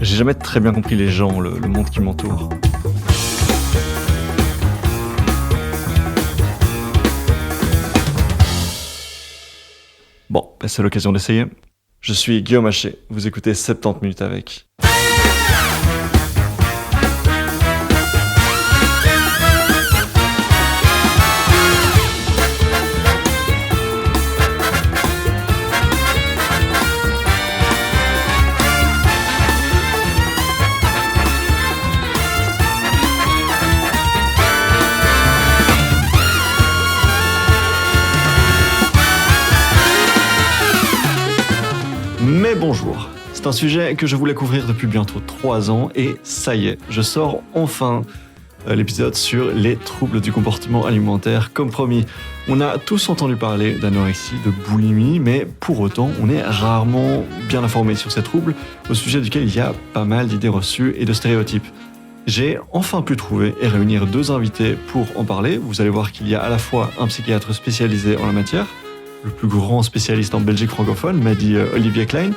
J'ai jamais très bien compris les gens, le monde qui m'entoure. Bon, c'est l'occasion d'essayer. Je suis Guillaume Haché, vous écoutez 70 minutes avec. Mais bonjour, c'est un sujet que je voulais couvrir depuis bientôt 3 ans et ça y est, je sors enfin l'épisode sur les troubles du comportement alimentaire. Comme promis, on a tous entendu parler d'anorexie, de boulimie, mais pour autant, on est rarement bien informé sur ces troubles, au sujet duquel il y a pas mal d'idées reçues et de stéréotypes. J'ai enfin pu trouver et réunir 2 invités pour en parler. Vous allez voir qu'il y a à la fois un psychiatre spécialisé en la matière, le plus grand spécialiste en Belgique francophone, m'a dit Olivier Klein,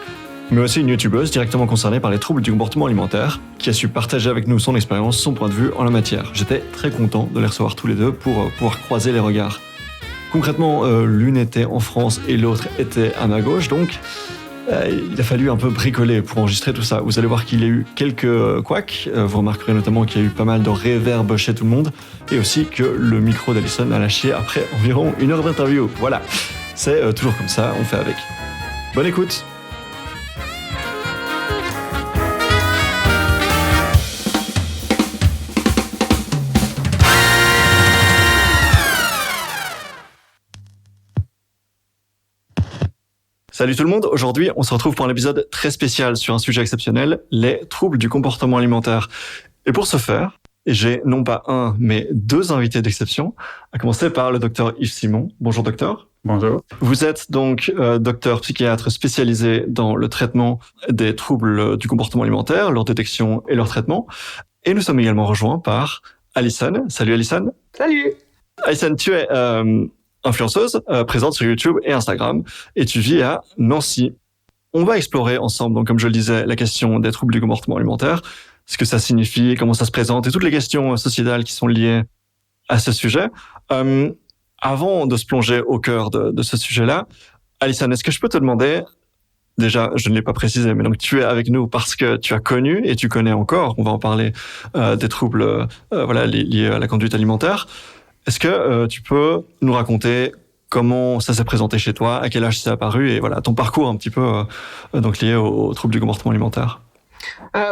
mais aussi une youtubeuse directement concernée par les troubles du comportement alimentaire, qui a su partager avec nous son expérience, son point de vue en la matière. J'étais très content de les recevoir tous les deux pour pouvoir croiser les regards. Concrètement, l'une était en France et l'autre était à ma gauche, donc il a fallu un peu bricoler pour enregistrer tout ça. Vous allez voir qu'il y a eu quelques couacs, vous remarquerez notamment qu'il y a eu pas mal de réverb chez tout le monde, et aussi que le micro d'Alison a lâché après environ 1 heure d'interview. Voilà. C'est toujours comme ça, on fait avec. Bonne écoute. Salut tout le monde, aujourd'hui on se retrouve pour un épisode très spécial sur un sujet exceptionnel, les troubles du comportement alimentaire. Et pour ce faire, j'ai non pas un, mais 2 invités d'exception, à commencer par le docteur Yves Simon. Bonjour docteur. Bonjour. Vous êtes donc docteur psychiatre spécialisé dans le traitement des troubles du comportement alimentaire, leur détection et leur traitement. Et nous sommes également rejoints par Alison. Salut Alison. Salut. Alison, tu es influenceuse, présente sur YouTube et Instagram, et tu vis à Nancy. On va explorer ensemble, donc comme je le disais, la question des troubles du comportement alimentaire, ce que ça signifie, comment ça se présente, et toutes les questions sociétales qui sont liées à ce sujet. Avant de se plonger au cœur de ce sujet-là, Alison, est-ce que je peux te demander, déjà, je ne l'ai pas précisé, mais donc tu es avec nous parce que tu as connu et tu connais encore, on va en parler, des troubles liés à la conduite alimentaire. Est-ce que tu peux nous raconter comment ça s'est présenté chez toi, à quel âge c'est apparu et voilà ton parcours un petit peu donc lié aux troubles du comportement alimentaire?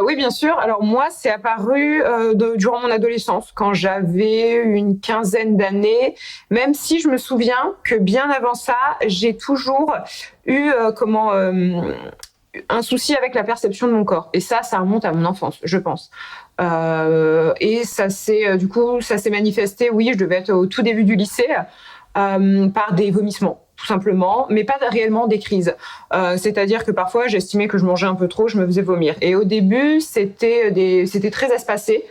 Oui, bien sûr. Alors moi, c'est apparu durant mon adolescence, quand j'avais une 15aine d'années, même si je me souviens que bien avant ça, j'ai toujours eu un souci avec la perception de mon corps. Et ça remonte à mon enfance, je pense. Et ça s'est manifesté, oui, je devais être au tout début du lycée, par des vomissements. Tout simplement, mais pas réellement des crises. C'est-à-dire que parfois, j'estimais que je mangeais un peu trop, je me faisais vomir. Et au début, c'était très espacé.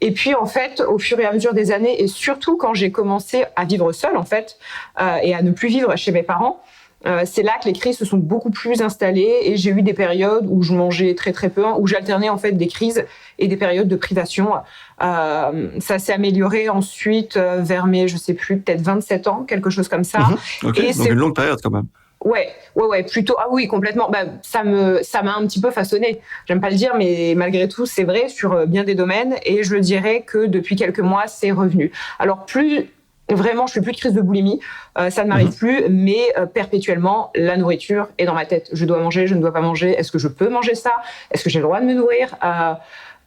Et puis, en fait, au fur et à mesure des années, et surtout quand j'ai commencé à vivre seule, en fait, et à ne plus vivre chez mes parents, c'est là que les crises se sont beaucoup plus installées et j'ai eu des périodes où je mangeais très très peu, où j'alternais en fait des crises et des périodes de privation. Ça s'est amélioré ensuite vers mes, je sais plus, peut-être 27 ans, quelque chose comme ça. Ok, et donc c'est... une longue période quand même. Ouais, plutôt. Ah oui, complètement. Ça m'a un petit peu façonné. J'aime pas le dire, mais malgré tout, c'est vrai sur bien des domaines. Et je dirais que depuis quelques mois, c'est revenu. Alors vraiment, je fais plus de crise de boulimie, ça ne m'arrive plus, mais perpétuellement, la nourriture est dans ma tête. Je dois manger, je ne dois pas manger. Est-ce que je peux manger ça? Est-ce que j'ai le droit de me nourrir?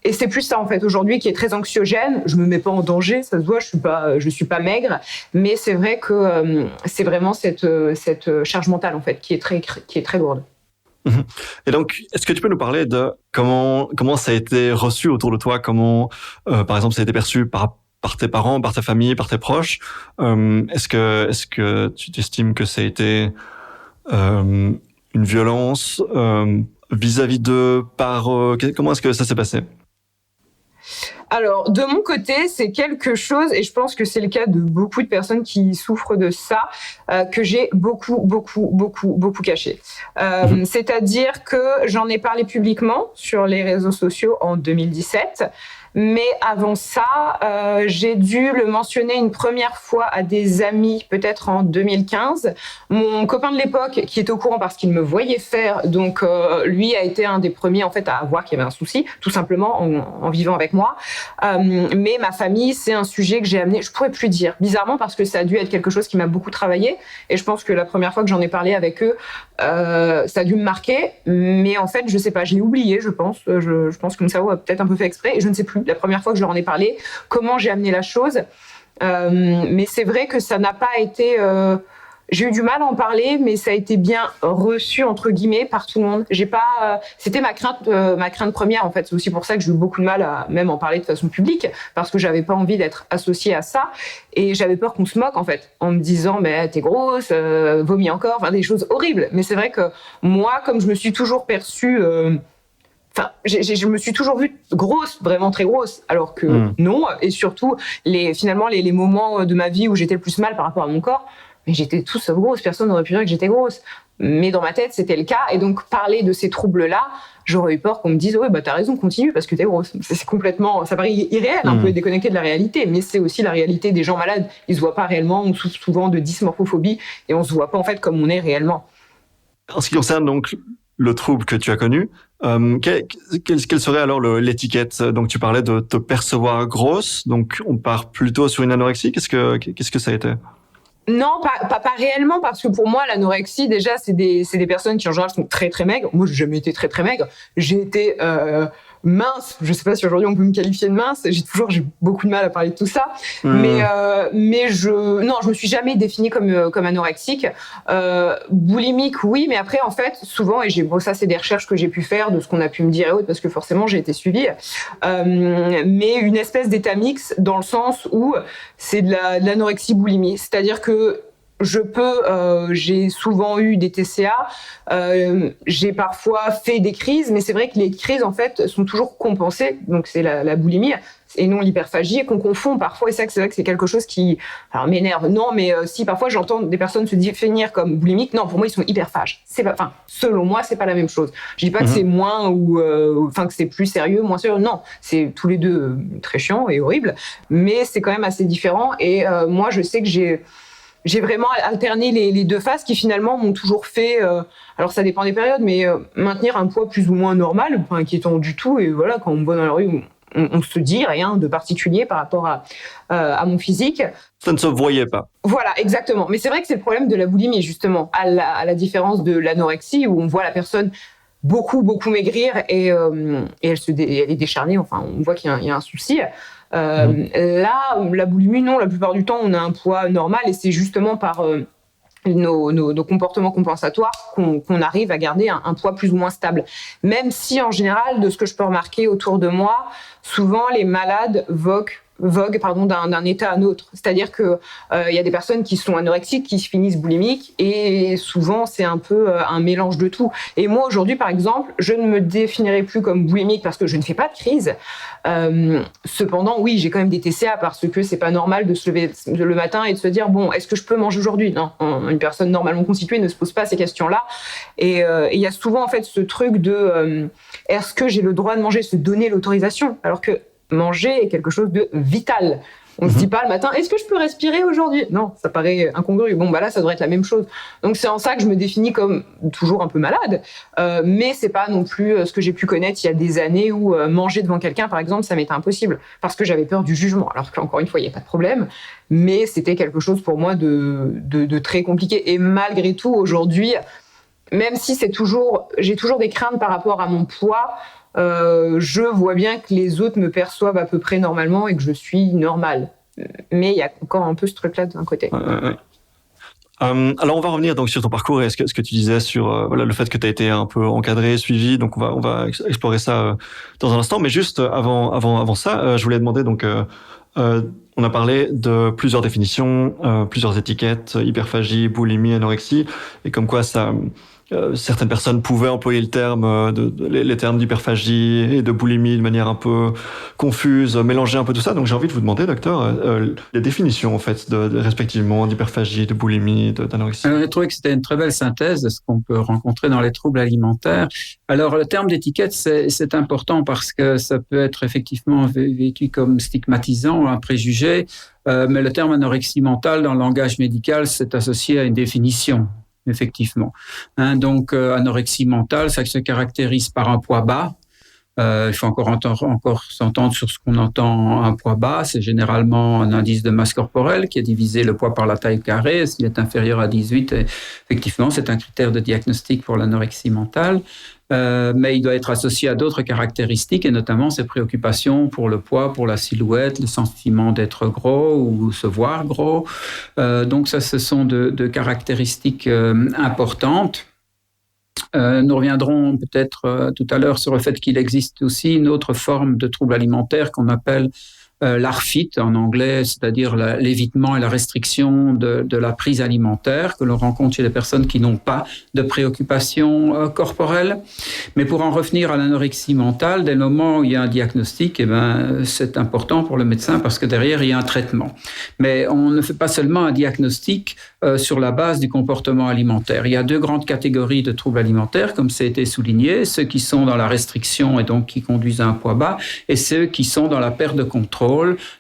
Et c'est plus ça en fait aujourd'hui qui est très anxiogène. Je me mets pas en danger, ça se voit, je suis pas maigre, mais c'est vrai que c'est vraiment cette charge mentale en fait qui est très lourde. Et donc, est-ce que tu peux nous parler de comment ça a été reçu autour de toi, comment par exemple ça a été perçu par tes parents, par ta famille, par tes proches? Est-ce que tu t'estimes que ça a été une violence vis-à-vis d'eux? Comment est-ce que ça s'est passé? Alors, de mon côté, c'est quelque chose, et je pense que c'est le cas de beaucoup de personnes qui souffrent de ça, que j'ai beaucoup caché. C'est-à-dire que j'en ai parlé publiquement sur les réseaux sociaux en 2017. Mais avant ça, j'ai dû le mentionner une première fois à des amis, peut-être en 2015. Mon copain de l'époque, qui est au courant parce qu'il me voyait faire, donc lui a été un des premiers en fait à voir qu'il y avait un souci, tout simplement en vivant avec moi. Mais ma famille, c'est un sujet que j'ai amené, je pourrais plus dire, bizarrement parce que ça a dû être quelque chose qui m'a beaucoup travaillé. Et je pense que la première fois que j'en ai parlé avec eux, ça a dû me marquer. Mais en fait, je sais pas, j'ai oublié, je pense. Je pense que mon cerveau a peut-être un peu fait exprès et je ne sais plus. La première fois que je leur en ai parlé, comment j'ai amené la chose. Mais c'est vrai que ça n'a pas été... j'ai eu du mal à en parler, mais ça a été bien reçu, entre guillemets, par tout le monde. J'ai pas... c'était ma crainte première, en fait. C'est aussi pour ça que j'ai eu beaucoup de mal à même en parler de façon publique, parce que j'avais pas envie d'être associée à ça. Et j'avais peur qu'on se moque, en fait, en me disant, mais t'es grosse, vomis encore, enfin, des choses horribles. Mais c'est vrai que moi, comme je me suis toujours perçue... Enfin, je me suis toujours vue grosse, vraiment très grosse, alors que non. Et surtout, finalement, les moments de ma vie où j'étais le plus mal par rapport à mon corps, mais j'étais tout sauf grosse. Personne n'aurait pu dire que j'étais grosse. Mais dans ma tête, c'était le cas. Et donc, parler de ces troubles-là, j'aurais eu peur qu'on me dise, ouais, bah, t'as raison, continue parce que t'es grosse. C'est complètement, ça paraît irréel, un peu déconnecté de la réalité, mais c'est aussi la réalité des gens malades. Ils se voient pas réellement, on souffre souvent de dysmorphophobie et on se voit pas, en fait, comme on est réellement. En ce qui concerne donc le trouble que tu as connu, quelle serait alors l'étiquette? Donc tu parlais de te percevoir grosse, donc on part plutôt sur une anorexie. Qu'est-ce que ça a été? Non, pas réellement, parce que pour moi, l'anorexie, déjà, c'est des personnes qui en général sont très très maigres. Moi, j'ai jamais été très très maigre. J'ai été mince. Je sais pas si aujourd'hui on peut me qualifier de mince. J'ai beaucoup de mal à parler de tout ça. Mais je me suis jamais définie comme anorexique. Boulimique, oui, mais après, en fait, souvent, et ça, c'est des recherches que j'ai pu faire de ce qu'on a pu me dire et autres, parce que forcément, j'ai été suivie. Mais une espèce d'état mix dans le sens où c'est de l'anorexie boulimie. C'est-à-dire que j'ai souvent eu des TCA, j'ai parfois fait des crises, mais c'est vrai que les crises, en fait, sont toujours compensées. Donc, c'est la boulimie et non l'hyperphagie qu'on confond parfois. Et c'est vrai que c'est quelque chose qui m'énerve. Non, mais si parfois j'entends des personnes se définir comme boulimiques, non, pour moi, ils sont hyperphages. Selon moi, c'est pas la même chose. Je dis pas que c'est moins que c'est plus sérieux, moins sérieux. Non, c'est tous les deux très chiant et horrible, mais c'est quand même assez différent. Et moi, je sais que j'ai vraiment alterné les deux phases qui finalement m'ont toujours fait, alors ça dépend des périodes, mais maintenir un poids plus ou moins normal, pas inquiétant du tout. Et voilà, quand on me voit dans la rue, on se dit rien de particulier par rapport à mon physique. Ça ne se voyait pas. Voilà, exactement. Mais c'est vrai que c'est le problème de la boulimie, justement, à la différence de l'anorexie, où on voit la personne beaucoup maigrir et elle est décharnée, enfin on voit qu'il y a un souci. Là, la boulimie, non, la plupart du temps, on a un poids normal et c'est justement par nos comportements compensatoires qu'on arrive à garder un poids plus ou moins stable. Même si, en général, de ce que je peux remarquer autour de moi, souvent, les malades voguent d'un état à un autre. C'est-à-dire que y a des personnes qui sont anorexiques, qui se finissent boulimiques, et souvent c'est un peu un mélange de tout. Et moi aujourd'hui, par exemple, je ne me définirai plus comme boulimique parce que je ne fais pas de crise. Cependant, oui, j'ai quand même des TCA parce que c'est pas normal de se lever le matin et de se dire bon, est-ce que je peux manger aujourd'hui? Non, une personne normalement constituée ne se pose pas ces questions-là. Et il y a souvent en fait ce truc de est-ce que j'ai le droit de manger, se donner l'autorisation, alors que manger est quelque chose de vital. On ne se dit pas le matin, est-ce que je peux respirer aujourd'hui? Non, ça paraît incongru. Bon, là, ça devrait être la même chose. Donc, c'est en ça que je me définis comme toujours un peu malade. Mais c'est pas non plus ce que j'ai pu connaître il y a des années où manger devant quelqu'un, par exemple, ça m'était impossible. Parce que j'avais peur du jugement. Alors qu'encore une fois, il n'y a pas de problème. Mais c'était quelque chose pour moi de très compliqué. Et malgré tout, aujourd'hui, même si j'ai toujours des craintes par rapport à mon poids, je vois bien que les autres me perçoivent à peu près normalement et que je suis normale. Mais il y a encore un peu ce truc-là d'un côté. Alors on va revenir donc sur ton parcours et ce que tu disais sur le fait que tu as été un peu encadré, suivi. Donc on va explorer ça dans un instant. Mais juste avant ça, je voulais demander donc on a parlé de plusieurs définitions, plusieurs étiquettes, hyperphagie, boulimie, anorexie, et comme quoi ça certaines personnes pouvaient employer le terme, les termes d'hyperphagie et de boulimie de manière un peu confuse, mélanger un peu tout ça. Donc j'ai envie de vous demander, docteur, les définitions en fait, respectivement d'hyperphagie, de boulimie, d'anorexie. J'ai trouvé que c'était une très belle synthèse de ce qu'on peut rencontrer dans les troubles alimentaires. Alors le terme d'étiquette, c'est important parce que ça peut être effectivement vécu comme stigmatisant, un préjugé, mais le terme anorexie mentale dans le langage médical, c'est associé à une définition. Effectivement. Donc, anorexie mentale, ça se caractérise par un poids bas. Il faut encore s'entendre sur ce qu'on entend un poids bas. C'est généralement un indice de masse corporelle qui est divisé le poids par la taille carrée. S'il est inférieur à 18, effectivement, c'est un critère de diagnostic pour l'anorexie mentale. Mais il doit être associé à d'autres caractéristiques et notamment ses préoccupations pour le poids, pour la silhouette, le sentiment d'être gros ou se voir gros. Donc ça, ce sont de caractéristiques importantes. Nous reviendrons peut-être tout à l'heure sur le fait qu'il existe aussi une autre forme de trouble alimentaire qu'on appelle l'ARFIT en anglais, c'est-à-dire l'évitement et la restriction de la prise alimentaire que l'on rencontre chez les personnes qui n'ont pas de préoccupation corporelle. Mais pour en revenir à l'anorexie mentale, dès le moment où il y a un diagnostic, c'est important pour le médecin parce que derrière, il y a un traitement. Mais on ne fait pas seulement un diagnostic sur la base du comportement alimentaire. Il y a deux grandes catégories de troubles alimentaires, comme ça a été souligné, ceux qui sont dans la restriction et donc qui conduisent à un poids bas, et ceux qui sont dans la perte de contrôle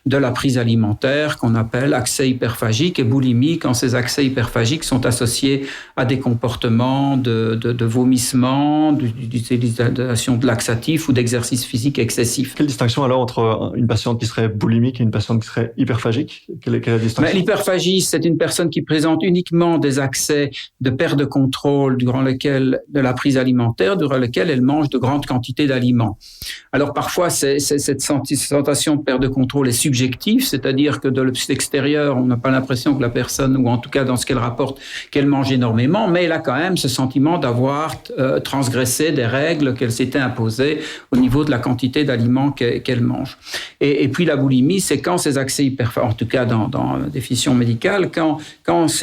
de la prise alimentaire qu'on appelle accès hyperphagique et boulimie quand ces accès hyperphagiques sont associés à des comportements de vomissement, d'utilisation de laxatifs ou d'exercice physique excessif. Quelle distinction alors entre une patiente qui serait boulimique et une patiente qui serait hyperphagique? Quelle est la distinction? L'hyperphagie, c'est une personne qui présente uniquement des accès de perte de contrôle de la prise alimentaire, durant lequel elle mange de grandes quantités d'aliments. Alors parfois, cette sensation de perte de contrôle est subjectif, c'est-à-dire que de l'extérieur, on n'a pas l'impression que la personne, ou en tout cas dans ce qu'elle rapporte, qu'elle mange énormément, mais elle a quand même ce sentiment d'avoir transgressé des règles qu'elle s'était imposées au niveau de la quantité d'aliments qu'elle mange. Et puis la boulimie, c'est quand ces accès en tout cas dans la définition médicale, quand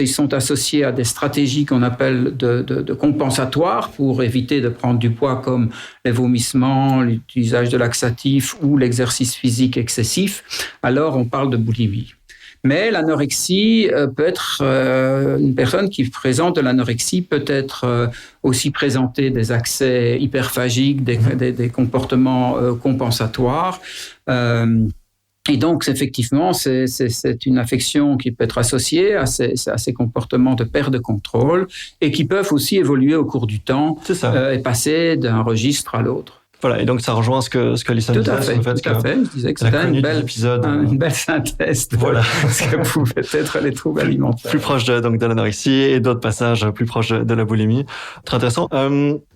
ils sont associés à des stratégies qu'on appelle de compensatoires pour éviter de prendre du poids comme les vomissements, l'usage de laxatifs ou l'exercice physique excessif, alors on parle de boulimie. Mais l'anorexie peut être, une personne qui présente de l'anorexie peut être aussi présenter des accès hyperphagiques, des comportements compensatoires. Et donc, effectivement, c'est une affection qui peut être associée à ces comportements de perte de contrôle et qui peuvent aussi évoluer au cours du temps et passer d'un registre à l'autre. Voilà, et donc ça rejoint ce que Alison disait. Tout à fait. Je disais que c'était une belle synthèse de ce que pouvaient être les troubles alimentaires. Plus proche de l'anorexie et d'autres passages plus proches de la boulimie. Très intéressant.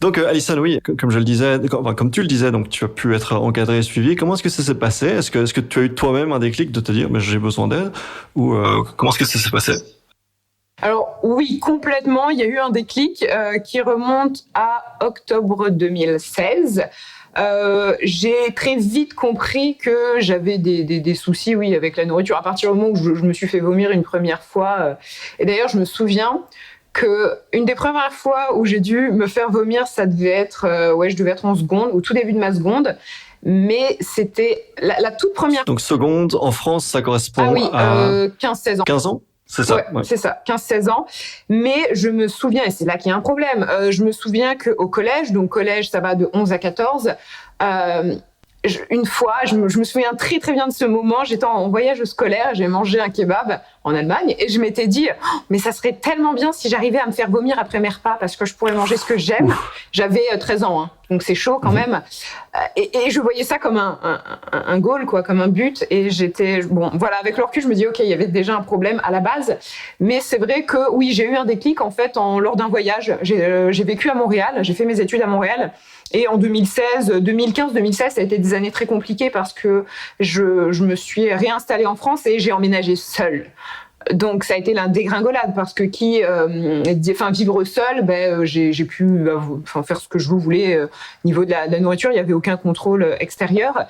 Donc Alison, oui, comme je le disais, comme tu le disais, donc tu as pu être encadré et suivi. Comment est-ce que ça s'est passé? Est-ce que tu as eu toi-même un déclic de te dire mais j'ai besoin d'aide? Ou comment est-ce que ça s'est passé? Alors oui, complètement. Il y a eu un déclic qui remonte à octobre 2016. J'ai très vite compris que j'avais des soucis, oui, avec la nourriture. À partir du moment où je me suis fait vomir une première fois, et d'ailleurs, je me souviens que une des premières fois où j'ai dû me faire vomir, ça devait être, je devais être en seconde, au tout début de ma seconde. Mais c'était la toute première. Donc seconde, en France, ça correspond à 15-16 ans. 15 ans? C'est ça, ouais. C'est ça, 15-16 ans. Mais je me souviens, et c'est là qu'il y a un problème, je me souviens qu'au collège, donc collège, ça va de 11 à 14, une fois, je me souviens très très bien de ce moment, j'étais en voyage scolaire, j'ai mangé un kebab en Allemagne et je m'étais dit mais ça serait tellement bien si j'arrivais à me faire vomir après mes repas parce que je pourrais manger ce que j'aime. J'avais 13 ans, hein, donc c'est chaud quand même. Et je voyais ça comme un goal, quoi, comme un but. Et j'étais, avec le recul, je me dis ok, il y avait déjà un problème à la base. Mais c'est vrai que oui, j'ai eu un déclic en fait lors d'un voyage. J'ai vécu à Montréal, j'ai fait mes études à Montréal. Et en 2015-2016, ça a été des années très compliquées parce que je me suis réinstallée en France et j'ai emménagé seule. Donc ça a été la dégringolade parce que vivre seule, j'ai pu faire ce que je voulais niveau de la nourriture, il n'y avait aucun contrôle extérieur.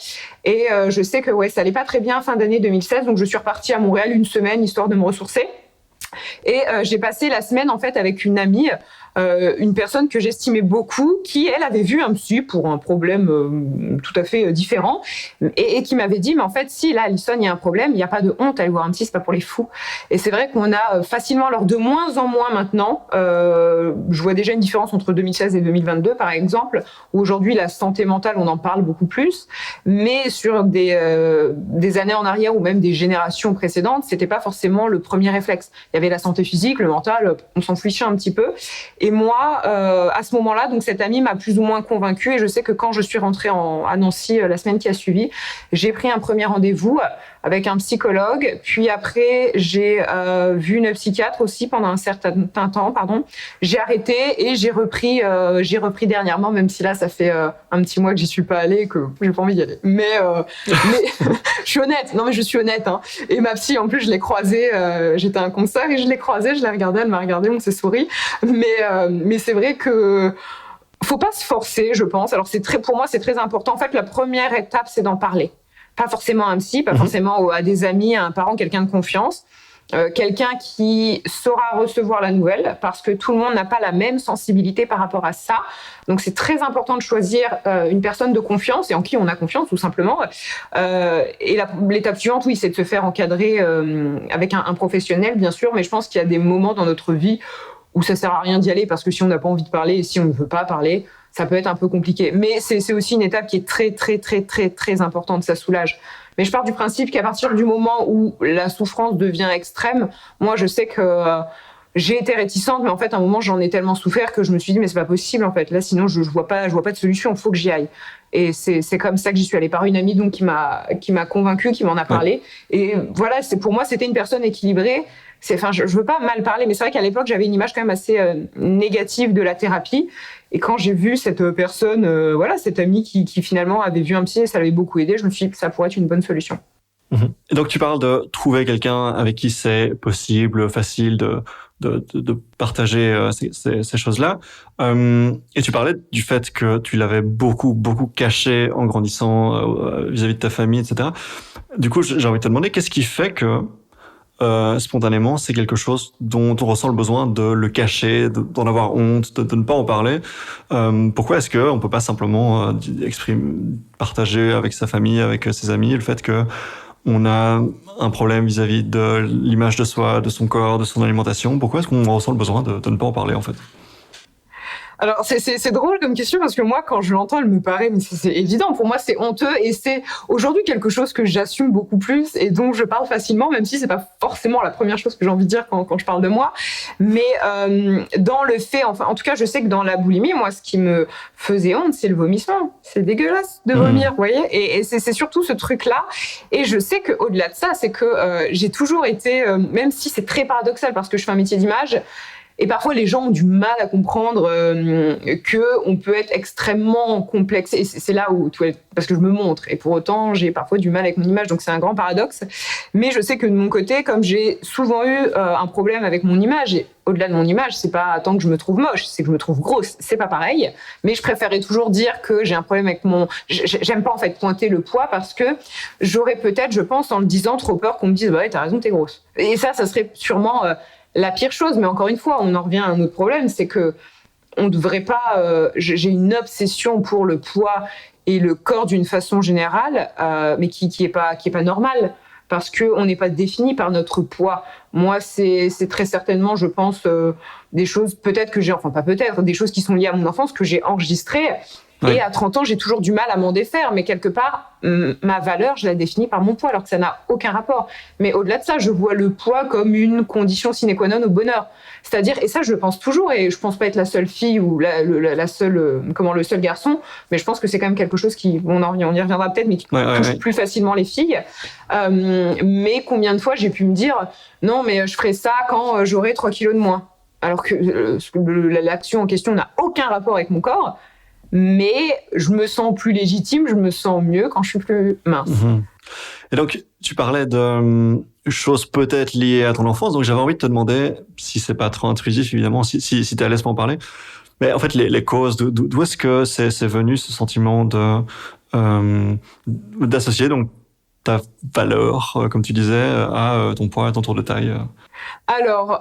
Et je sais que ça allait pas très bien fin d'année 2016, donc je suis repartie à Montréal une semaine histoire de me ressourcer. Et j'ai passé la semaine en fait avec une amie une personne que j'estimais beaucoup, qui, elle, avait vu un psy pour un problème tout à fait différent, et qui m'avait dit, mais en fait, si là, Alison, il y a un problème, il n'y a pas de honte à aller voir un psy, c'est pas pour les fous. Et c'est vrai qu'on a facilement, alors de moins en moins maintenant, je vois déjà une différence entre 2016 et 2022, par exemple, où aujourd'hui, la santé mentale, on en parle beaucoup plus, mais sur des années en arrière ou même des générations précédentes, c'était pas forcément le premier réflexe. Il y avait la santé physique, le mental, on s'en fichait un petit peu. Et moi, à ce moment-là, donc cette amie m'a plus ou moins convaincue, et je sais que quand je suis rentrée à Nancy la semaine qui a suivi, j'ai pris un premier rendez-vous avec un psychologue, puis après j'ai vu une psychiatre aussi pendant un certain temps, J'ai arrêté et j'ai repris dernièrement, même si là ça fait un petit mois que j'y suis pas allée et que j'ai pas envie d'y aller. Mais je suis honnête. Non mais je suis honnête. Hein. Et ma psy, en plus, je l'ai croisée. J'étais à un concert et je l'ai croisée. Je l'ai regardée. Elle m'a regardée. On s'est souri. Mais c'est vrai que faut pas se forcer, je pense. Alors pour moi, c'est très important. En fait, la première étape, c'est d'en parler. Pas forcément à un psy, pas forcément à des amis, à un parent, quelqu'un de confiance. Quelqu'un qui saura recevoir la nouvelle, parce que tout le monde n'a pas la même sensibilité par rapport à ça. Donc c'est très important de choisir une personne de confiance et en qui on a confiance, tout simplement. Et l'étape suivante, oui, c'est de se faire encadrer avec un professionnel, bien sûr, mais je pense qu'il y a des moments dans notre vie où ça sert à rien d'y aller, parce que si on n'a pas envie de parler et si on ne veut pas parler, ça peut être un peu compliqué. Mais c'est aussi une étape qui est très, très, très, très, très importante, ça soulage. Mais je pars du principe qu'à partir du moment où la souffrance devient extrême, moi, je sais que j'ai été réticente, mais en fait, à un moment, j'en ai tellement souffert que je me suis dit, mais c'est pas possible, en fait. Là, sinon, je vois pas de solution. Il faut que j'y aille. Et c'est comme ça que j'y suis allée, par une amie donc qui m'a convaincue, qui m'en a parlé. Et voilà, pour moi, c'était une personne équilibrée. Je veux pas mal parler, mais c'est vrai qu'à l'époque, j'avais une image quand même assez négative de la thérapie. Et quand j'ai vu cette personne, cette amie qui finalement avait vu un psy et ça l'avait beaucoup aidé, je me suis dit que ça pourrait être une bonne solution. Et donc tu parles de trouver quelqu'un avec qui c'est possible, facile de partager ces choses-là. Et tu parlais du fait que tu l'avais beaucoup caché en grandissant vis-à-vis de ta famille, etc. Du coup, j'ai envie de te demander, qu'est-ce qui fait que spontanément, c'est quelque chose dont on ressent le besoin de le cacher, d'en avoir honte, de ne pas en parler. Pourquoi est-ce qu'on peut pas simplement partager avec sa famille, avec ses amis, le fait que on a un problème vis-à-vis de l'image de soi, de son corps, de son alimentation? Pourquoi est-ce qu'on ressent le besoin de ne pas en parler, en fait? Alors, c'est drôle comme question, parce que moi, quand je l'entends, elle me paraît, mais c'est évident. Pour moi, c'est honteux, et c'est aujourd'hui quelque chose que j'assume beaucoup plus et dont je parle facilement, même si c'est pas forcément la première chose que j'ai envie de dire quand je parle de moi. Mais dans le fait, en tout cas, je sais que dans la boulimie, moi, ce qui me faisait honte, c'est le vomissement. C'est dégueulasse de vomir, vous voyez. Et c'est surtout ce truc-là. Et je sais qu'au-delà de ça, c'est que j'ai toujours été, même si c'est très paradoxal parce que je fais un métier d'image, et parfois, les gens ont du mal à comprendre qu'on peut être extrêmement complexe. Et c'est là où, parce que je me montre. Et pour autant, j'ai parfois du mal avec mon image. Donc, c'est un grand paradoxe. Mais je sais que de mon côté, comme j'ai souvent eu un problème avec mon image, et au-delà de mon image, c'est pas tant que je me trouve moche, c'est que je me trouve grosse. C'est pas pareil. Mais je préférais toujours dire que j'ai un problème avec j'aime pas, en fait, pointer le poids, parce que j'aurais peut-être, je pense, en le disant, trop peur qu'on me dise, bah ouais, t'as raison, t'es grosse. Et ça serait sûrement la pire chose. Mais encore une fois, on en revient à un autre problème, c'est que on devrait pas. J'ai une obsession pour le poids et le corps d'une façon générale, mais qui est pas normale, parce que on n'est pas défini par notre poids. Moi, c'est très certainement, je pense, des choses peut-être que des choses qui sont liées à mon enfance que j'ai enregistrées. Ouais. Et à 30 ans, j'ai toujours du mal à m'en défaire, mais quelque part, ma valeur, je la définis par mon poids, alors que ça n'a aucun rapport. Mais au-delà de ça, je vois le poids comme une condition sine qua non au bonheur. C'est-à-dire, et ça, je le pense toujours, et je pense pas être la seule fille ou le seul garçon, mais je pense que c'est quand même quelque chose on y reviendra peut-être, mais qui touche plus facilement les filles. Mais combien de fois j'ai pu me dire, non, mais je ferai ça quand j'aurai 3 kilos de moins. Alors que l'action en question n'a aucun rapport avec mon corps. Mais je me sens plus légitime, je me sens mieux quand je suis plus mince. Et donc, tu parlais de choses peut-être liées à ton enfance, donc j'avais envie de te demander, si c'est pas trop intrusif évidemment, si t'es à l'aise pour en parler, mais en fait les causes, d'où est-ce que c'est venu ce sentiment d'associer donc ta valeur, comme tu disais, à ton poids, à ton tour de taille? Alors,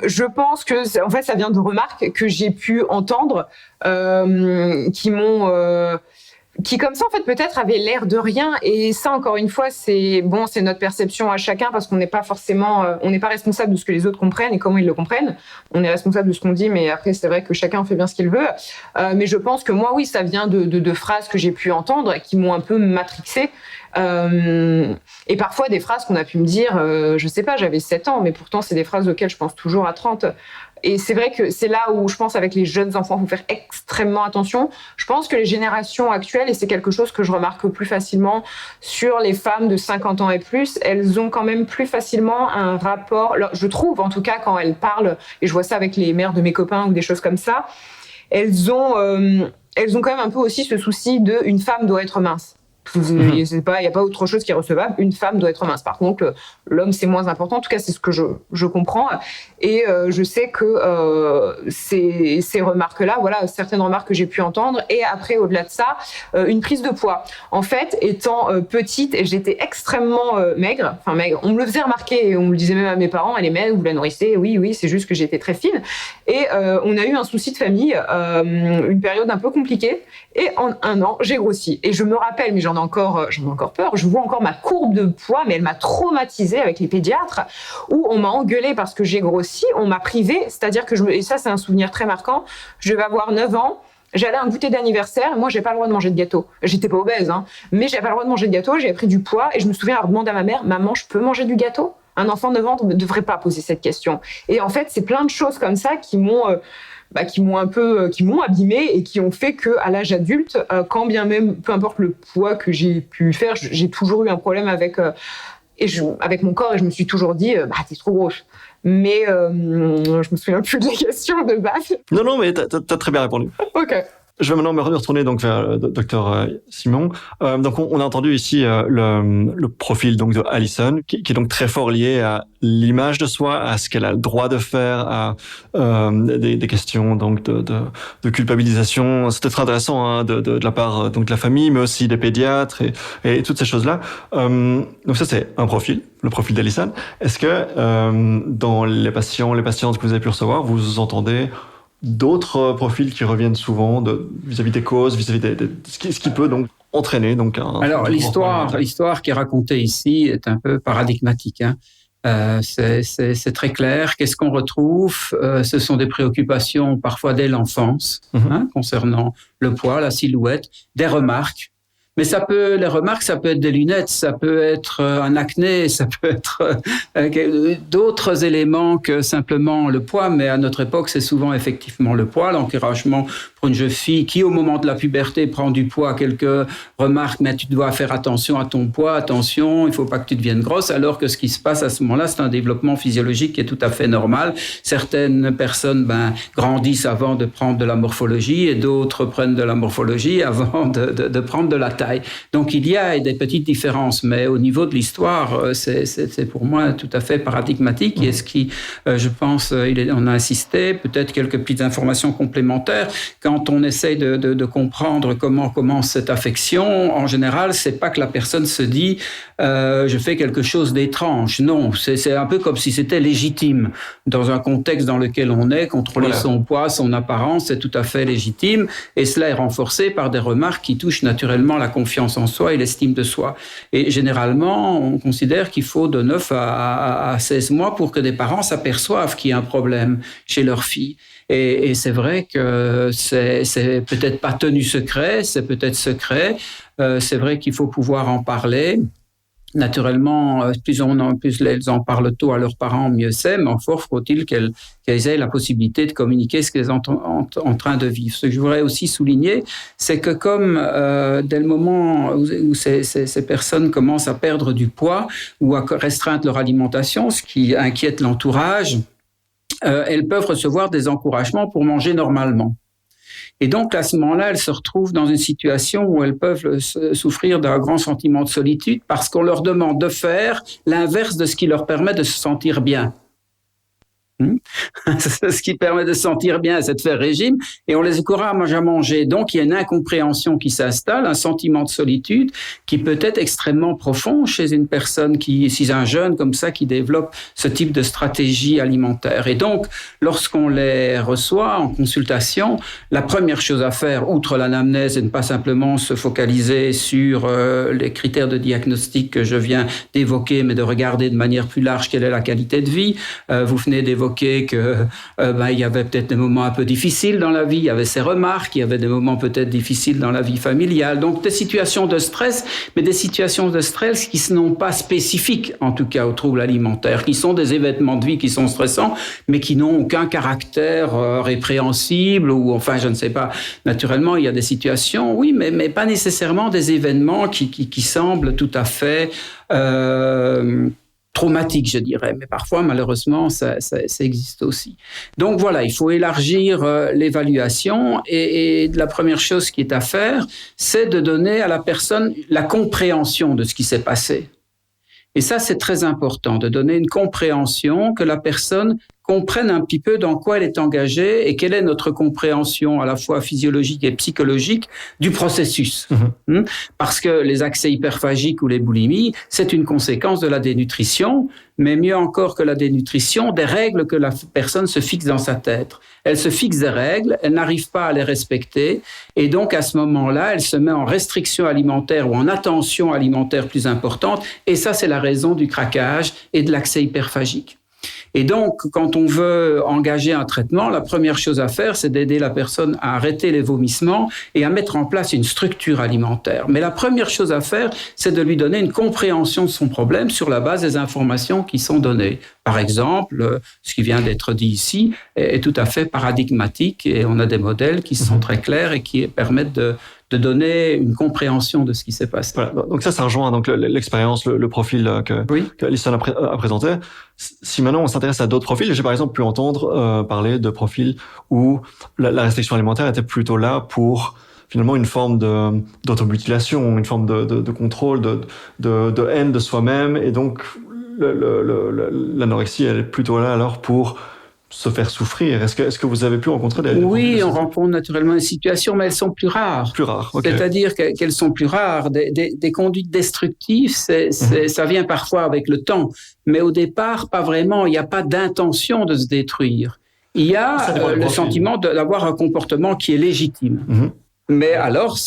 je pense que en fait, ça vient de remarques que j'ai pu entendre qui comme ça en fait peut-être avaient l'air de rien, et ça encore une fois c'est notre perception à chacun, parce qu'on n'est pas forcément on n'est pas responsable de ce que les autres comprennent et comment ils le comprennent. On est responsable de ce qu'on dit, mais après c'est vrai que chacun fait bien ce qu'il veut. Mais je pense que moi oui, ça vient de phrases que j'ai pu entendre qui m'ont un peu matrixée. Et parfois des phrases qu'on a pu me dire, je sais pas, j'avais 7 ans, mais pourtant c'est des phrases auxquelles je pense toujours à 30. Et c'est vrai que c'est là où je pense avec les jeunes enfants, il faut faire extrêmement attention. Je pense que les générations actuelles, et c'est quelque chose que je remarque plus facilement sur les femmes de 50 ans et plus, elles ont quand même plus facilement un rapport, je trouve en tout cas quand elles parlent, et je vois ça avec les mères de mes copains ou des choses comme ça, elles ont quand même un peu aussi ce souci de une femme doit être mince. Il n'y a pas autre chose qui est recevable. Une femme doit être mince. Par contre, l'homme, c'est moins important. En tout cas, c'est ce que je comprends. Et je sais que ces remarques-là, voilà, certaines remarques que j'ai pu entendre. Et après, au-delà de ça, une prise de poids. En fait, étant petite, j'étais extrêmement maigre. Enfin, maigre. On me le faisait remarquer, et on me le disait même à mes parents, elle est maigre, vous la nourrissez. Oui, c'est juste que j'étais très fine. Et on a eu un souci de famille, une période un peu compliquée. Et en 1 an, j'ai grossi. Et je me rappelle, mais j'en ai encore peur. Je vois encore ma courbe de poids, mais elle m'a traumatisée avec les pédiatres, où on m'a engueulée parce que j'ai grossi, on m'a privée. C'est-à-dire que et ça, c'est un souvenir très marquant. Je vais avoir 9 ans. J'allais à un goûter d'anniversaire. Moi, j'ai pas le droit de manger de gâteau. J'étais pas obèse, mais j'avais pas le droit de manger de gâteau. J'avais pris du poids et je me souviens avoir demandé à ma mère, maman, je peux manger du gâteau? Un enfant de 9 ans ne devrait pas poser cette question. Et en fait, c'est plein de choses comme ça qui m'ont abîmée et qui ont fait que à l'âge adulte, quand bien même, peu importe le poids que j'ai pu faire, j'ai toujours eu un problème avec mon corps, et je me suis toujours dit, t'es trop grosse. Mais je me souviens plus de la question de base. Non, mais t'as très bien répondu. Ok. Je vais maintenant me retourner donc vers le docteur Simon. Donc on a entendu ici le profil donc de Alison, qui est donc très fort lié à l'image de soi, à ce qu'elle a le droit de faire, à des questions donc de culpabilisation. C'était très intéressant de la part donc de la famille, mais aussi des pédiatres et toutes ces choses-là. Donc ça c'est un profil, le profil d'Alison. Est-ce que dans les patientes que vous avez pu recevoir, vous entendez d'autres profils qui reviennent souvent vis-à-vis des causes, vis-à-vis de ce qui peut donc entraîner donc Alors l'histoire qui est racontée ici est un peu paradigmatique. C'est très clair. Qu'est-ce qu'on retrouve? Ce sont des préoccupations parfois dès l'enfance, concernant le poids, la silhouette, des remarques. Mais les remarques, ça peut être des lunettes, ça peut être un acné, ça peut être d'autres éléments que simplement le poids. Mais à notre époque, c'est souvent effectivement le poids, l'encouragement pour une jeune fille qui, au moment de la puberté, prend du poids. Quelques remarques, mais tu dois faire attention à ton poids, attention, il faut pas que tu deviennes grosse. Alors que ce qui se passe à ce moment-là, c'est un développement physiologique qui est tout à fait normal. Certaines personnes grandissent avant de prendre de la morphologie, et d'autres prennent de la morphologie avant de prendre de la taille. Donc il y a des petites différences, mais au niveau de l'histoire, c'est pour moi tout à fait paradigmatique. Et ce qui, je pense, on a insisté, peut-être quelques petites informations complémentaires. Quand on essaye de comprendre comment commence cette affection, en général, c'est pas que la personne se dit je fais quelque chose d'étrange. Non, c'est un peu comme si c'était légitime. Dans un contexte dans lequel on est, contrôler son poids, son apparence, c'est tout à fait légitime. Et cela est renforcé par des remarques qui touchent naturellement la confiance en soi et l'estime de soi. Et généralement, on considère qu'il faut de 9 à 16 mois pour que des parents s'aperçoivent qu'il y a un problème chez leur fille. Et c'est vrai que c'est peut-être pas tenu secret, c'est peut-être secret. C'est vrai qu'il faut pouvoir en parler. Naturellement, plus elles en parlent tôt à leurs parents, mieux c'est, mais fort faut-il qu'elles aient la possibilité de communiquer ce qu'elles sont en train de vivre. Ce que je voudrais aussi souligner, c'est que comme dès le moment où ces personnes commencent à perdre du poids ou à restreindre leur alimentation, ce qui inquiète l'entourage, elles peuvent recevoir des encouragements pour manger normalement. Et donc, à ce moment-là, elles se retrouvent dans une situation où elles peuvent souffrir d'un grand sentiment de solitude parce qu'on leur demande de faire l'inverse de ce qui leur permet de se sentir bien. Ce qui permet de se sentir bien, c'est de faire régime, et on les encourage à manger. Donc, il y a une incompréhension qui s'installe, un sentiment de solitude qui peut être extrêmement profond chez une personne chez un jeune comme ça, qui développe ce type de stratégie alimentaire. Et donc, lorsqu'on les reçoit en consultation, la première chose à faire, outre l'anamnèse, c'est de ne pas simplement se focaliser sur les critères de diagnostic que je viens d'évoquer, mais de regarder de manière plus large quelle est la qualité de vie. Vous venez d'évoquer que il y avait peut-être des moments un peu difficiles dans la vie, il y avait ces remarques, il y avait des moments peut-être difficiles dans la vie familiale, donc des situations de stress, mais des situations de stress qui ne sont pas spécifiques, en tout cas aux troubles alimentaires, qui sont des événements de vie qui sont stressants, mais qui n'ont aucun caractère répréhensible, ou enfin je ne sais pas, naturellement il y a des situations, oui, mais pas nécessairement des événements qui semblent tout à fait traumatique, je dirais, mais parfois, malheureusement, ça existe aussi. Donc voilà, il faut élargir l'évaluation, et la première chose qui est à faire, c'est de donner à la personne la compréhension de ce qui s'est passé. Et ça, c'est très important, de donner une compréhension, que la personne comprenne un petit peu dans quoi elle est engagée et quelle est notre compréhension à la fois physiologique et psychologique du processus. Parce que les accès hyperphagiques ou les boulimies, c'est une conséquence de la dénutrition, mais mieux encore que la dénutrition, des règles que la personne se fixe dans sa tête. Elle se fixe des règles, elle n'arrive pas à les respecter, et donc à ce moment-là, elle se met en restriction alimentaire ou en attention alimentaire plus importante, et ça, c'est la raison du craquage et de l'accès hyperphagique. Et donc, quand on veut engager un traitement, la première chose à faire, c'est d'aider la personne à arrêter les vomissements et à mettre en place une structure alimentaire. Mais la première chose à faire, c'est de lui donner une compréhension de son problème sur la base des informations qui sont données. Par exemple, ce qui vient d'être dit ici est tout à fait paradigmatique, et on a des modèles qui sont très clairs et qui permettent de donner une compréhension de ce qui s'est passé. Voilà, donc ça rejoint donc l'expérience, le profil que Alison a présenté. Si maintenant on s'intéresse à d'autres profils, j'ai par exemple pu entendre parler de profils où la restriction alimentaire était plutôt là pour finalement une forme d'automutilation, une forme de contrôle, de haine de soi-même, et donc l'anorexie elle est plutôt là alors pour se faire souffrir. Est-ce que vous avez pu rencontrer des Oui, on rencontre naturellement des situations, mais elles sont plus rares. Plus rares, okay. C'est-à-dire qu'elles sont plus rares. Des conduites destructives, ça vient parfois avec le temps, mais au départ, pas vraiment. Il n'y a pas d'intention de se détruire. Il y a le sentiment d'avoir un comportement qui est légitime. Mais alors,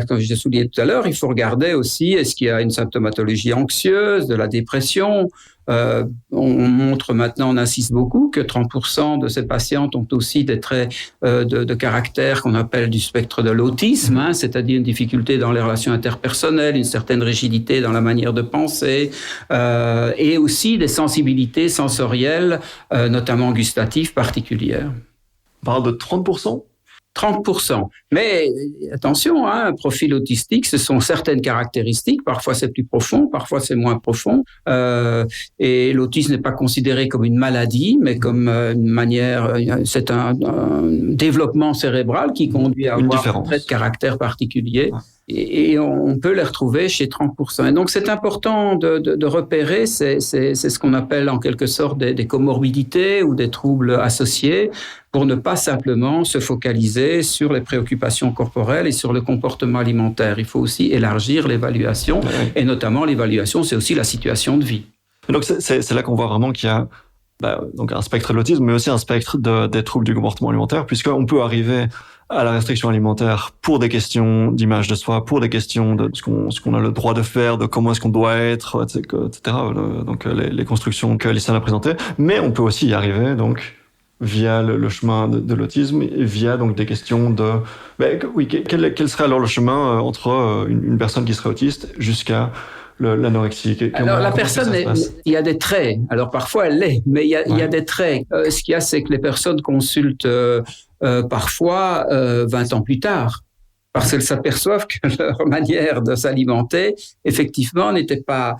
comme je l'ai souligné tout à l'heure, il faut regarder aussi, est-ce qu'il y a une symptomatologie anxieuse, de la dépression. On montre maintenant, on insiste beaucoup, que 30% de ces patientes ont aussi des traits de caractère qu'on appelle du spectre de l'autisme, c'est-à-dire une difficulté dans les relations interpersonnelles, une certaine rigidité dans la manière de penser, et aussi des sensibilités sensorielles, notamment gustatives particulières. On parle de 30%? 30%. Mais attention, un profil autistique, ce sont certaines caractéristiques. Parfois, c'est plus profond, parfois, c'est moins profond. Et l'autisme n'est pas considéré comme une maladie, mais comme une manière... C'est un développement cérébral qui conduit à avoir un trait de caractère particulier. Et on peut les retrouver chez 30%. Et donc, c'est important de repérer, c'est ce qu'on appelle en quelque sorte des comorbidités ou des troubles associés, pour ne pas simplement se focaliser sur les préoccupations corporelles et sur le comportement alimentaire. Il faut aussi élargir l'évaluation, et notamment l'évaluation, c'est aussi la situation de vie. Et donc, c'est là qu'on voit vraiment qu'il y a donc un spectre de l'autisme, mais aussi un spectre des troubles du comportement alimentaire, puisqu'on peut arriver à la restriction alimentaire pour des questions d'image de soi, pour des questions de ce qu'on a le droit de faire, de comment est-ce qu'on doit être, etc. Donc les constructions que Alison a présentées. Mais on peut aussi y arriver donc via le chemin de l'autisme, et via donc des questions de quel serait alors le chemin entre une personne qui serait autiste jusqu'à l'anorexie. Alors la personne, il y a des traits. Alors parfois elle l'est, mais il y a des traits. Ce qu'il y a, c'est que les personnes consultent parfois 20 ans plus tard, parce qu'elles s'aperçoivent que leur manière de s'alimenter, effectivement, n'était pas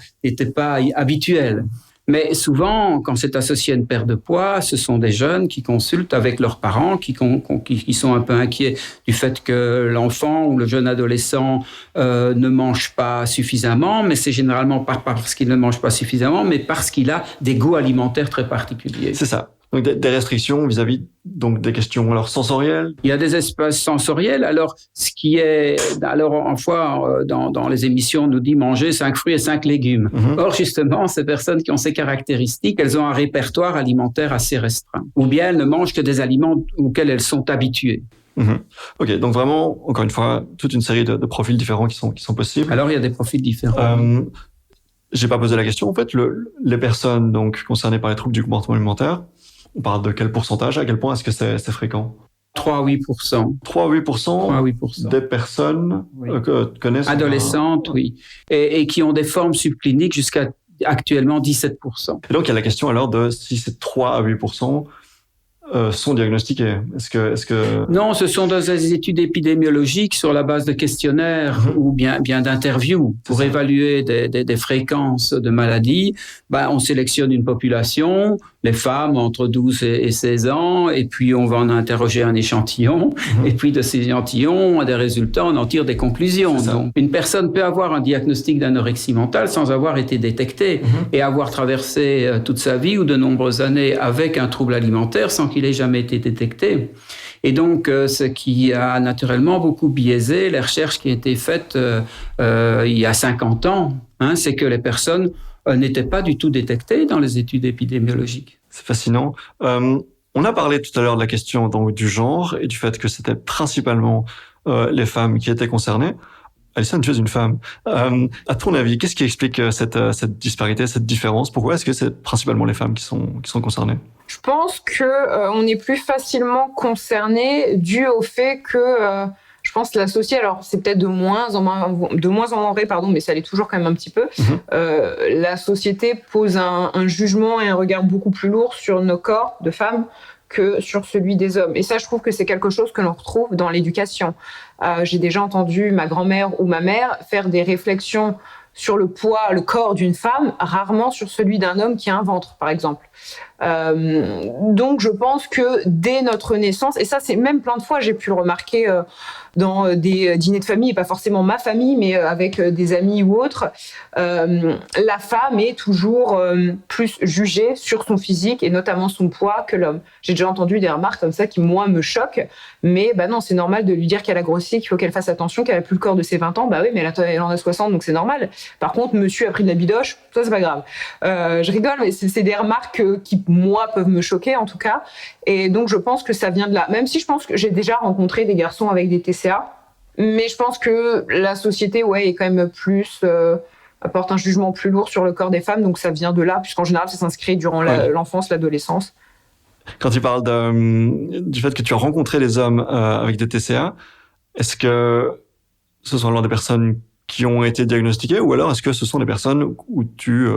habituelle. Mais souvent, quand c'est associé à une perte de poids, ce sont des jeunes qui consultent avec leurs parents, qui sont un peu inquiets du fait que l'enfant ou le jeune adolescent ne mange pas suffisamment, mais c'est généralement pas parce qu'il ne mange pas suffisamment, mais parce qu'il a des goûts alimentaires très particuliers. C'est ça. Donc des restrictions vis-à-vis donc des questions alors sensorielles. Il y a des espaces sensoriels. Alors, dans les émissions, on nous dit manger 5 fruits et 5 légumes. Or, justement, ces personnes qui ont ces caractéristiques, elles ont un répertoire alimentaire assez restreint. Ou bien elles ne mangent que des aliments auxquels elles sont habituées. Ok, donc vraiment, encore une fois, toute une série de profils différents qui sont possibles. Alors, il y a des profils différents. J'ai pas posé la question. En fait, les personnes donc concernées par les troubles du comportement alimentaire, on parle de quel pourcentage? À quel point est-ce que c'est fréquent? 3 à 8%. 3 à 8% des personnes connaissent... Adolescentes, oui. Et qui ont des formes subcliniques jusqu'à actuellement 17%. Et donc, il y a la question alors de si ces 3 à 8% sont diagnostiqués. Est-ce que... Non, ce sont des études épidémiologiques sur la base de questionnaires ou bien d'interviews pour évaluer des fréquences de maladies. On sélectionne une population, les femmes entre 12 et 16 ans, et puis on va en interroger un échantillon, et puis de ces échantillons, des résultats, on en tire des conclusions. Donc, une personne peut avoir un diagnostic d'anorexie mentale sans avoir été détectée et avoir traversé toute sa vie ou de nombreuses années avec un trouble alimentaire sans qu'il ait jamais été détecté. Et donc, ce qui a naturellement beaucoup biaisé les recherches qui ont été faites il y a 50 ans, c'est que les personnes n'étaient pas du tout détectées dans les études épidémiologiques. C'est fascinant. On a parlé tout à l'heure de la question donc, du genre et du fait que c'était principalement les femmes qui étaient concernées. Alison, tu es une femme. À ton avis, qu'est-ce qui explique cette disparité, cette différence? Pourquoi est-ce que c'est principalement les femmes qui sont concernées? Je pense que on est plus facilement concerné dû au fait que je pense que la société, alors c'est peut-être de moins en moins vrai, mais ça l'est toujours quand même un petit peu. La société pose un jugement et un regard beaucoup plus lourd sur nos corps de femmes que sur celui des hommes. Et ça, je trouve que c'est quelque chose que l'on retrouve dans l'éducation. J'ai déjà entendu ma grand-mère ou ma mère faire des réflexions sur le poids, le corps d'une femme, rarement sur celui d'un homme qui a un ventre, par exemple. Donc, je pense que dès notre naissance, et ça, c'est même plein de fois, j'ai pu le remarquer dans des dîners de famille, et pas forcément ma famille, mais avec des amis ou autres, la femme est toujours plus jugée sur son physique et notamment son poids que l'homme. J'ai déjà entendu des remarques comme ça qui, moi, me choquent, mais non, c'est normal de lui dire qu'elle a grossi, qu'il faut qu'elle fasse attention, qu'elle a plus le corps de ses 20 ans. Oui, mais elle en a 60, donc c'est normal. Par contre, monsieur a pris de la bidoche, ça, c'est pas grave. Je rigole, mais c'est des remarques qui, moi, peuvent me choquer, en tout cas. Et donc, je pense que ça vient de là. Même si je pense que j'ai déjà rencontré des garçons avec des TCA, mais je pense que la société, est quand même plus... apporte un jugement plus lourd sur le corps des femmes, donc ça vient de là, puisqu'en général, ça s'inscrit durant l'enfance, l'adolescence. Quand tu parles du fait que tu as rencontré des hommes avec des TCA, est-ce que ce sont alors des personnes qui ont été diagnostiquées, ou alors est-ce que ce sont des personnes où tu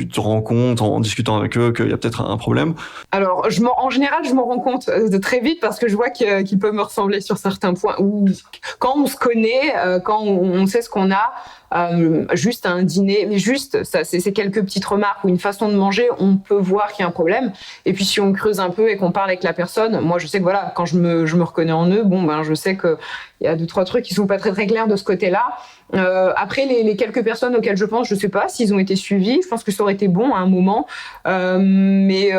te rends compte en discutant avec eux qu'il y a peut-être un problème? Alors, en général, je m'en rends compte très vite parce que je vois qu'ils peuvent me ressembler sur certains points. Ou quand on se connaît, quand on sait ce qu'on a, juste à un dîner, mais juste, ça, c'est quelques petites remarques ou une façon de manger, on peut voir qu'il y a un problème. Et puis, si on creuse un peu et qu'on parle avec la personne, moi, je sais que quand je me reconnais en eux, je sais qu'il y a 2-3 trucs qui sont pas très, très clairs de ce côté-là. Après, les quelques personnes auxquelles je pense, je sais pas s'ils ont été suivis. Je pense que ça aurait été bon à un moment. Mais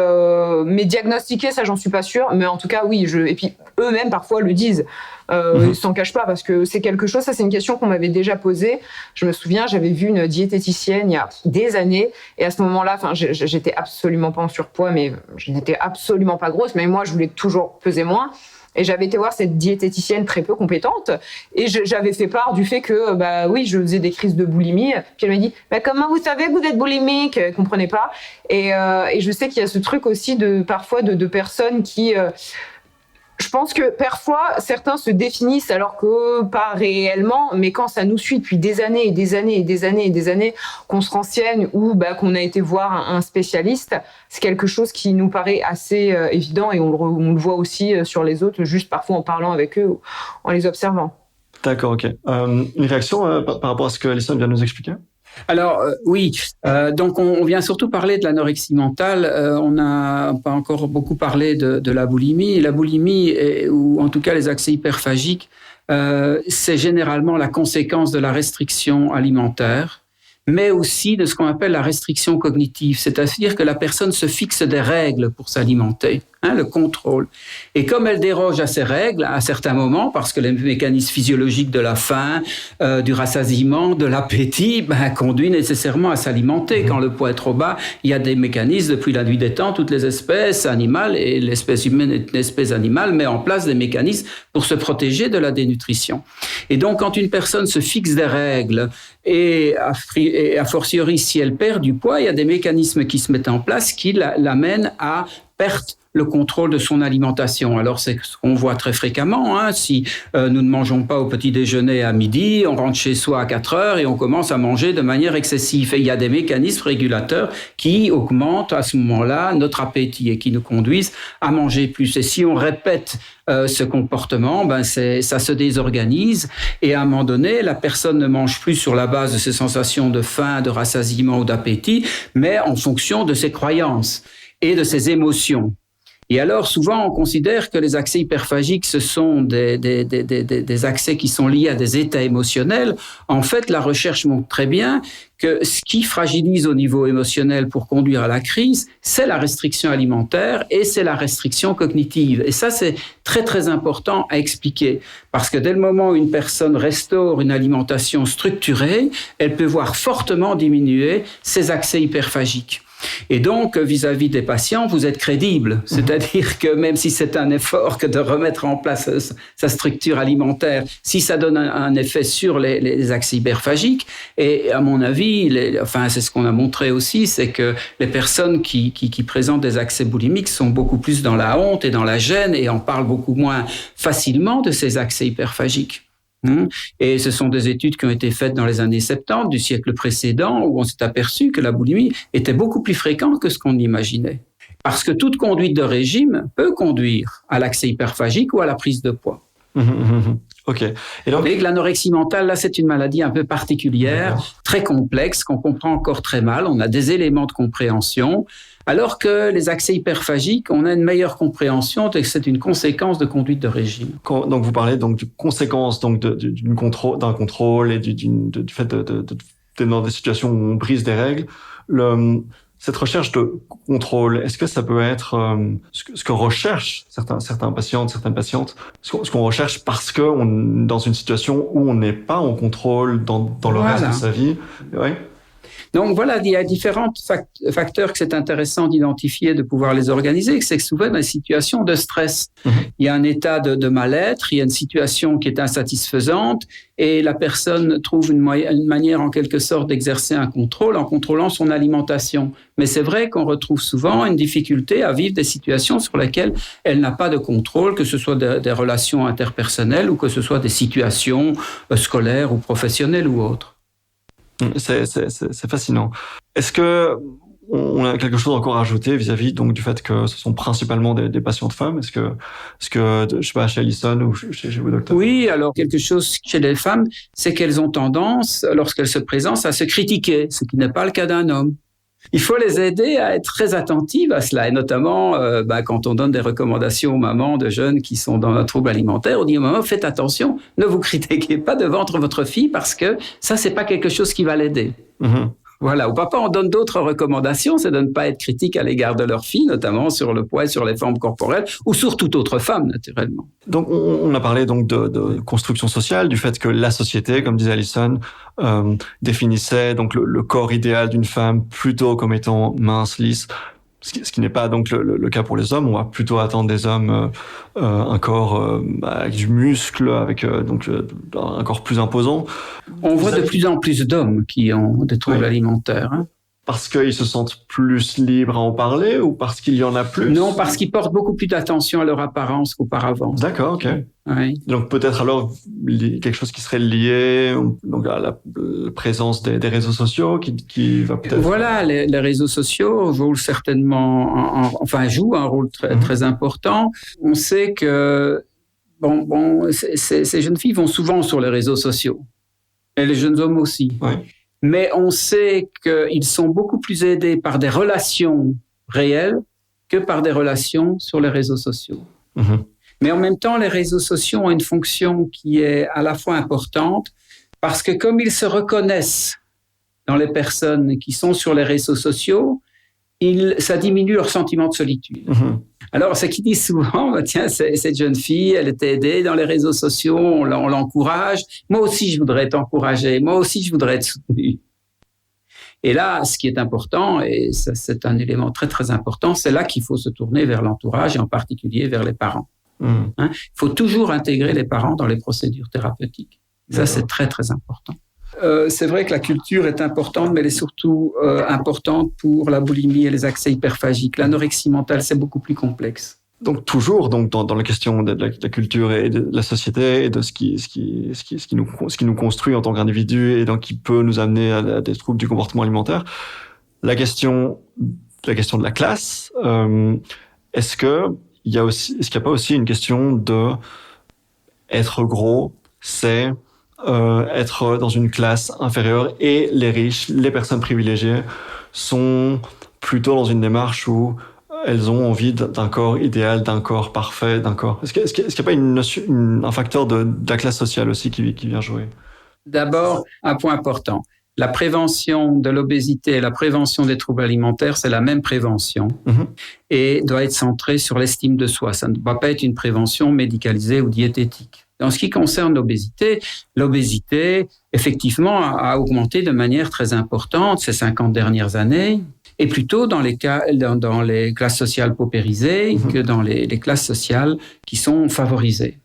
diagnostiquer, ça, j'en suis pas sûre. Mais en tout cas, oui. Et puis, eux-mêmes, parfois, le disent. Ils s'en cachent pas parce que c'est quelque chose, ça c'est une question qu'on m'avait déjà posée. Je me souviens, j'avais vu une diététicienne il y a des années et à ce moment-là, j'étais absolument pas en surpoids, mais je n'étais absolument pas grosse, mais moi je voulais toujours peser moins. Et j'avais été voir cette diététicienne très peu compétente et j'avais fait part du fait que oui, je faisais des crises de boulimie. Puis elle m'a dit comment vous savez que vous êtes boulimique? Elle comprenait pas. Et je sais qu'il y a ce truc aussi parfois de personnes qui je pense que parfois, certains se définissent alors que pas réellement, mais quand ça nous suit depuis des années et des années et des années et des années, qu'on se renseigne ou qu'on a été voir un spécialiste, c'est quelque chose qui nous paraît assez évident et on le voit aussi sur les autres, juste parfois en parlant avec eux ou en les observant. D'accord, ok. Une réaction par rapport à ce que Alison vient de nous expliquer? Alors oui, donc on vient surtout parler de l'anorexie mentale. On n'a pas encore beaucoup parlé de la boulimie. La boulimie, ou en tout cas les accès hyperphagiques, c'est généralement la conséquence de la restriction alimentaire. mais aussi de ce qu'on appelle la restriction cognitive, c'est-à-dire que la personne se fixe des règles pour s'alimenter, le contrôle. Et comme elle déroge à ces règles à certains moments, parce que les mécanismes physiologiques de la faim, du rassasiement, de l'appétit, conduisent nécessairement à s'alimenter. Quand le poids est trop bas, il y a des mécanismes, depuis la nuit des temps, toutes les espèces animales, et l'espèce humaine est une espèce animale, met en place des mécanismes pour se protéger de la dénutrition. Et donc, quand une personne se fixe des règles, et a fortiori, si elle perd du poids, il y a des mécanismes qui se mettent en place qui l'amènent à perdre le contrôle de son alimentation. Alors, c'est ce qu'on voit très fréquemment. Si nous ne mangeons pas au petit déjeuner à midi, on rentre chez soi à 4 heures et on commence à manger de manière excessive. Et il y a des mécanismes régulateurs qui augmentent à ce moment-là notre appétit et qui nous conduisent à manger plus. Et si on répète ce comportement, ça se désorganise et à un moment donné, la personne ne mange plus sur la base de ses sensations de faim, de rassasiement ou d'appétit, mais en fonction de ses croyances et de ses émotions. Et alors, souvent, on considère que les accès hyperphagiques, ce sont des accès qui sont liés à des états émotionnels. En fait, la recherche montre très bien que ce qui fragilise au niveau émotionnel pour conduire à la crise, c'est la restriction alimentaire et c'est la restriction cognitive. Et ça, c'est très, très important à expliquer. Parce que dès le moment où une personne restaure une alimentation structurée, elle peut voir fortement diminuer ses accès hyperphagiques. Et donc, vis-à-vis des patients, vous êtes crédible. C'est-à-dire que même si c'est un effort que de remettre en place sa structure alimentaire, si ça donne un effet sur les accès hyperphagiques, et à mon avis, c'est ce qu'on a montré aussi, c'est que les personnes qui présentent des accès boulimiques sont beaucoup plus dans la honte et dans la gêne et en parlent beaucoup moins facilement de ces accès hyperphagiques. Et ce sont des études qui ont été faites dans les années 70 du siècle précédent où on s'est aperçu que la boulimie était beaucoup plus fréquente que ce qu'on imaginait. Parce que toute conduite de régime peut conduire à l'accès hyperphagique ou à la prise de poids. Ok. Et donc, l'anorexie mentale, là, c'est une maladie un peu particulière, très complexe, qu'on comprend encore très mal. On a des éléments de compréhension, alors que les accès hyperphagiques, on a une meilleure compréhension et que c'est une conséquence de conduite de régime. Donc, vous parlez donc de conséquences donc d'un contrôle et du fait d'être dans des situations où on brise des règles. Cette recherche de contrôle, est-ce que ça peut être ce que recherchent certains patients, certaines patientes, ce qu'on recherche parce que on est dans une situation où on n'est pas en contrôle dans le reste de sa vie, ouais. Donc voilà, il y a différents facteurs que c'est intéressant d'identifier, de pouvoir les organiser, c'est que souvent dans les situations de stress, il y a un état de mal-être, il y a une situation qui est insatisfaisante et la personne trouve une manière en quelque sorte d'exercer un contrôle en contrôlant son alimentation. Mais c'est vrai qu'on retrouve souvent une difficulté à vivre des situations sur lesquelles elle n'a pas de contrôle, que ce soit des relations interpersonnelles ou que ce soit des situations scolaires ou professionnelles ou autres. C'est fascinant. Est-ce que on a quelque chose encore à ajouter vis-à-vis donc du fait que ce sont principalement des patientes femmes? Est-ce que je sais pas, chez Alison ou chez vous, docteur? Oui, alors quelque chose chez les femmes, c'est qu'elles ont tendance, lorsqu'elles se présentent, à se critiquer, ce qui n'est pas le cas d'un homme. Il faut les aider à être très attentives à cela, et notamment quand on donne des recommandations aux mamans de jeunes qui sont dans un trouble alimentaire, on dit aux mamans, faites attention, ne vous critiquez pas devant votre fille parce que ça, c'est pas quelque chose qui va l'aider. Voilà, aux papas, on donne d'autres recommandations, c'est de ne pas être critique à l'égard de leur fille, notamment sur le poids et sur les formes corporelles, ou sur toute autre femme, naturellement. Donc, on a parlé donc de construction sociale, du fait que la société, comme disait Alison, définissait donc le corps idéal d'une femme plutôt comme étant mince, lisse, ce qui n'est pas donc le cas pour les hommes. On va plutôt attendre des hommes un corps avec du muscle, avec un corps plus imposant. On voit de plus en plus d'hommes qui ont des troubles alimentaires. Parce qu'ils se sentent plus libres à en parler ou parce qu'il y en a plus? Non, parce qu'ils portent beaucoup plus d'attention à leur apparence qu'auparavant. D'accord, ok. Oui. Donc peut-être alors quelque chose qui serait lié donc à la présence des réseaux sociaux qui va peut-être... Voilà, les réseaux sociaux jouent certainement, jouent un rôle très, très important. On sait que ces jeunes filles vont souvent sur les réseaux sociaux. Et les jeunes hommes aussi. Oui. Mais on sait qu'ils sont beaucoup plus aidés par des relations réelles que par des relations sur les réseaux sociaux. Mais en même temps, les réseaux sociaux ont une fonction qui est à la fois importante parce que comme ils se reconnaissent dans les personnes qui sont sur les réseaux sociaux, ça diminue leur sentiment de solitude. Alors, c'est qu'ils disent souvent, tiens, cette jeune fille, elle était aidée dans les réseaux sociaux, on l'encourage. Moi aussi, je voudrais être encouragé. Moi aussi, je voudrais être soutenu. Et là, ce qui est important, et ça, c'est un élément très, très important, c'est là qu'il faut se tourner vers l'entourage et en particulier vers les parents. Il faut toujours intégrer les parents dans les procédures thérapeutiques. Ça, c'est très, très important. C'est vrai que la culture est importante, mais elle est surtout importante pour la boulimie et les accès hyperphagiques. L'anorexie mentale, c'est beaucoup plus complexe. Donc toujours dans la question de la culture et de la société et de ce qui nous construit en tant qu'individu et donc qui peut nous amener à des troubles du comportement alimentaire. La question de la classe, est-ce qu'il n'y a pas aussi une question de être gros, c'est être dans une classe inférieure et les riches, les personnes privilégiées sont plutôt dans une démarche où elles ont envie d'un corps idéal, d'un corps parfait, d'un corps. Est-ce qu'il n'y a pas un facteur de la classe sociale aussi qui vient jouer? D'abord, un point important. La prévention de l'obésité et la prévention des troubles alimentaires, c'est la même prévention et doit être centrée sur l'estime de soi. Ça ne doit pas être une prévention médicalisée ou diététique. En ce qui concerne l'obésité, effectivement, a augmenté de manière très importante ces 50 dernières années. Et plutôt dans les classes sociales paupérisées que dans les classes sociales qui sont favorisées.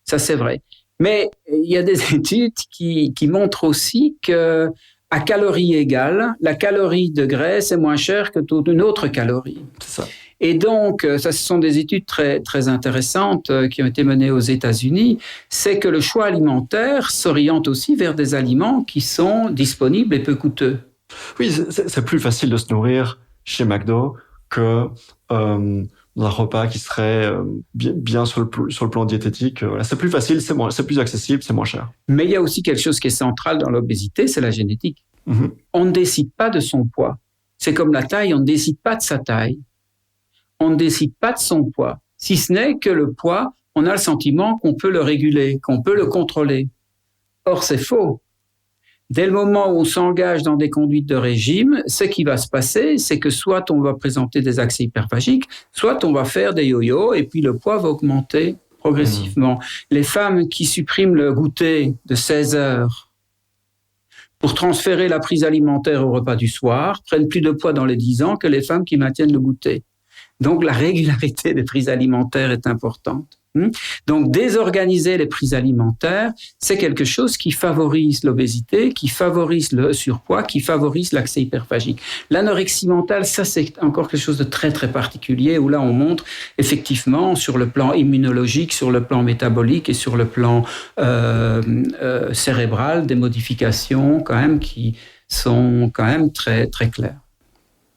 Ça, c'est vrai. Mais il y a des études qui montrent aussi que à calories égales, la calorie de graisse est moins chère que toute une autre calorie. C'est ça. Et donc, ça, ce sont des études très, très intéressantes qui ont été menées aux États-Unis. C'est que le choix alimentaire s'oriente aussi vers des aliments qui sont disponibles et peu coûteux. Oui, c'est plus facile de se nourrir chez McDo que dans un repas qui serait bien sur le plan diététique. Voilà, c'est plus facile, c'est plus accessible, c'est moins cher. Mais il y a aussi quelque chose qui est central dans l'obésité, c'est la génétique. On ne décide pas de son poids. C'est comme la taille, on ne décide pas de sa taille. On ne décide pas de son poids. Si ce n'est que le poids, on a le sentiment qu'on peut le réguler, qu'on peut le contrôler. Or, c'est faux. Dès le moment où on s'engage dans des conduites de régime, ce qui va se passer, c'est que soit on va présenter des accès hyperphagiques, soit on va faire des yo-yo et puis le poids va augmenter progressivement. Les femmes qui suppriment le goûter de 16 heures pour transférer la prise alimentaire au repas du soir prennent plus de poids dans les 10 ans que les femmes qui maintiennent le goûter. Donc, la régularité des prises alimentaires est importante. Donc, désorganiser les prises alimentaires, c'est quelque chose qui favorise l'obésité, qui favorise le surpoids, qui favorise l'accès hyperphagique. L'anorexie mentale, ça, c'est encore quelque chose de très, très particulier où là, on montre effectivement sur le plan immunologique, sur le plan métabolique et sur le plan cérébral, des modifications quand même qui sont quand même très, très claires.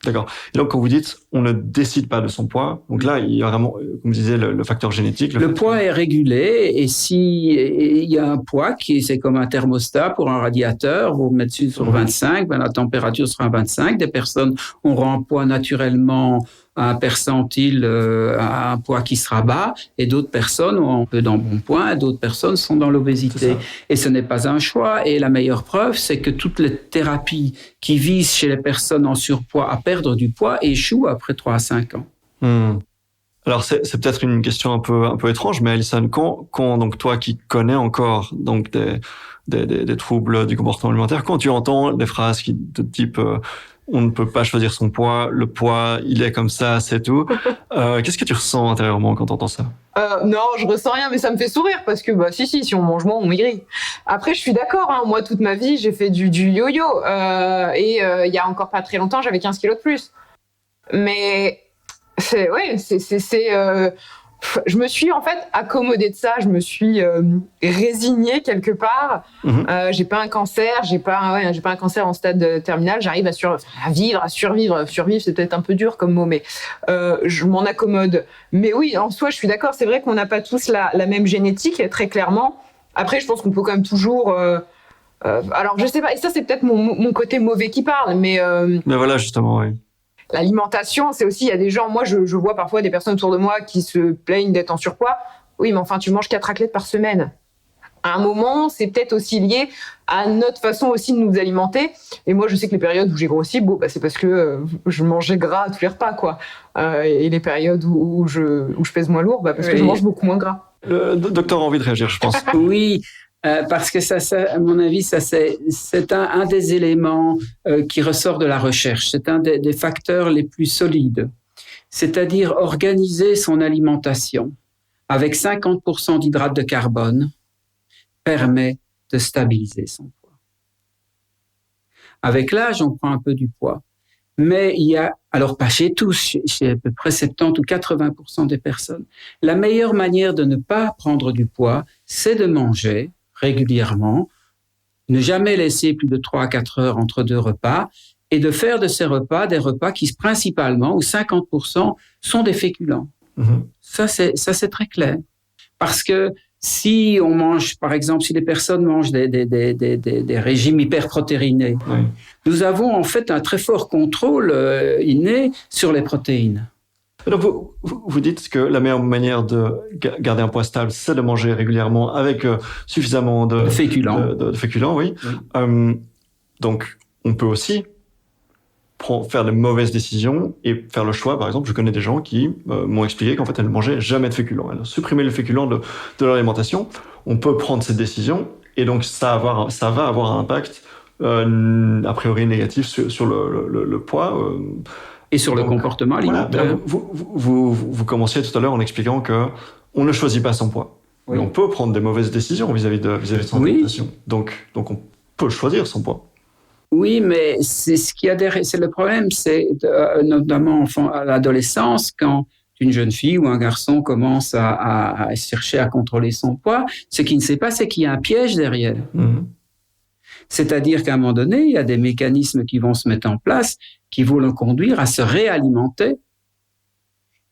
D'accord. Et donc, quand vous dites on ne décide pas de son poids, donc là, il y a vraiment, comme vous disiez, le facteur génétique. Le poids est régulé et il y a un poids c'est comme un thermostat pour un radiateur, vous mettez sur 25, la température sera à 25. Des personnes auront un poids naturellement à un percentile, à un poids qui sera bas, et d'autres personnes ont un peu d'embonpoint, et d'autres personnes sont dans l'obésité. Et ce n'est pas un choix. Et la meilleure preuve, c'est que toutes les thérapies qui visent chez les personnes en surpoids à perdre du poids échouent après 3 à 5 ans. Alors c'est peut-être une question un peu étrange, mais Alison, quand donc toi qui connais encore donc des troubles du comportement alimentaire, quand tu entends des phrases de type on ne peut pas choisir son poids, le poids, il est comme ça, c'est tout. Qu'est-ce que tu ressens intérieurement quand tu entends ça? Non, je ressens rien, mais ça me fait sourire parce que si on mange moins, on maigrit. Après, je suis d'accord. Moi, toute ma vie, j'ai fait du yo-yo et il y a encore pas très longtemps, j'avais 15 kilos de plus. Mais je me suis en fait accommodée de ça, je me suis résignée quelque part. J'ai pas un cancer, j'ai pas un cancer en stade terminal, j'arrive à vivre, à survivre. Survivre, c'est peut-être un peu dur comme mot, mais je m'en accommode. Mais oui, en soi, je suis d'accord, c'est vrai qu'on n'a pas tous la même génétique, très clairement. Après, je pense qu'on peut quand même toujours... alors, je sais pas, et ça, c'est peut-être mon côté mauvais qui parle, mais voilà, justement, oui. L'alimentation, c'est aussi, il y a des gens, moi je vois parfois des personnes autour de moi qui se plaignent d'être en surpoids. Oui, mais enfin, tu manges 4 raclettes par semaine. à un moment, c'est peut-être aussi lié à notre façon aussi de nous alimenter. Et moi, je sais que les périodes où j'ai grossi, c'est parce que je mangeais gras à tous les repas, quoi. Et les périodes où je pèse moins lourd, parce que je mange beaucoup moins gras. Le docteur a envie de réagir, je pense. Oui. Parce que ça, à mon avis, c'est un des éléments qui ressort de la recherche. C'est un des facteurs les plus solides. C'est-à-dire organiser son alimentation avec 50% d'hydrates de carbone permet de stabiliser son poids. Avec l'âge, on prend un peu du poids. Mais il y a, alors pas chez tous, chez à peu près 70 ou 80% des personnes, la meilleure manière de ne pas prendre du poids, c'est de manger régulièrement, ne jamais laisser plus de 3 à 4 heures entre 2 repas et de faire de ces repas des repas qui principalement, ou 50%, sont des féculents. Ça, c'est très clair. Parce que si on mange, par exemple, si les personnes mangent des régimes hyperprotéinés, nous avons en fait un très fort contrôle inné sur les protéines. Donc vous dites que la meilleure manière de garder un poids stable, c'est de manger régulièrement avec suffisamment de féculents. De féculents, oui. Donc on peut aussi faire de mauvaises décisions et faire le choix. Par exemple, je connais des gens qui m'ont expliqué qu'en fait, elles ne mangeaient jamais de féculents. Elles ont supprimé le féculent de leur alimentation. On peut prendre cette décision et donc ça va avoir un impact a priori négatif sur le poids. Et sur le comportement alimentaire. Voilà, vous commenciez tout à l'heure en expliquant qu'on ne choisit pas son poids. Oui. Mais on peut prendre des mauvaises décisions vis-à-vis de son alimentation. Donc on peut choisir son poids. Oui, mais c'est le problème, c'est notamment à l'adolescence, quand une jeune fille ou un garçon commence à chercher à contrôler son poids, ce qu'il ne sait pas, c'est qu'il y a un piège derrière. C'est-à-dire qu'à un moment donné, il y a des mécanismes qui vont se mettre en place qui vont le conduire à se réalimenter.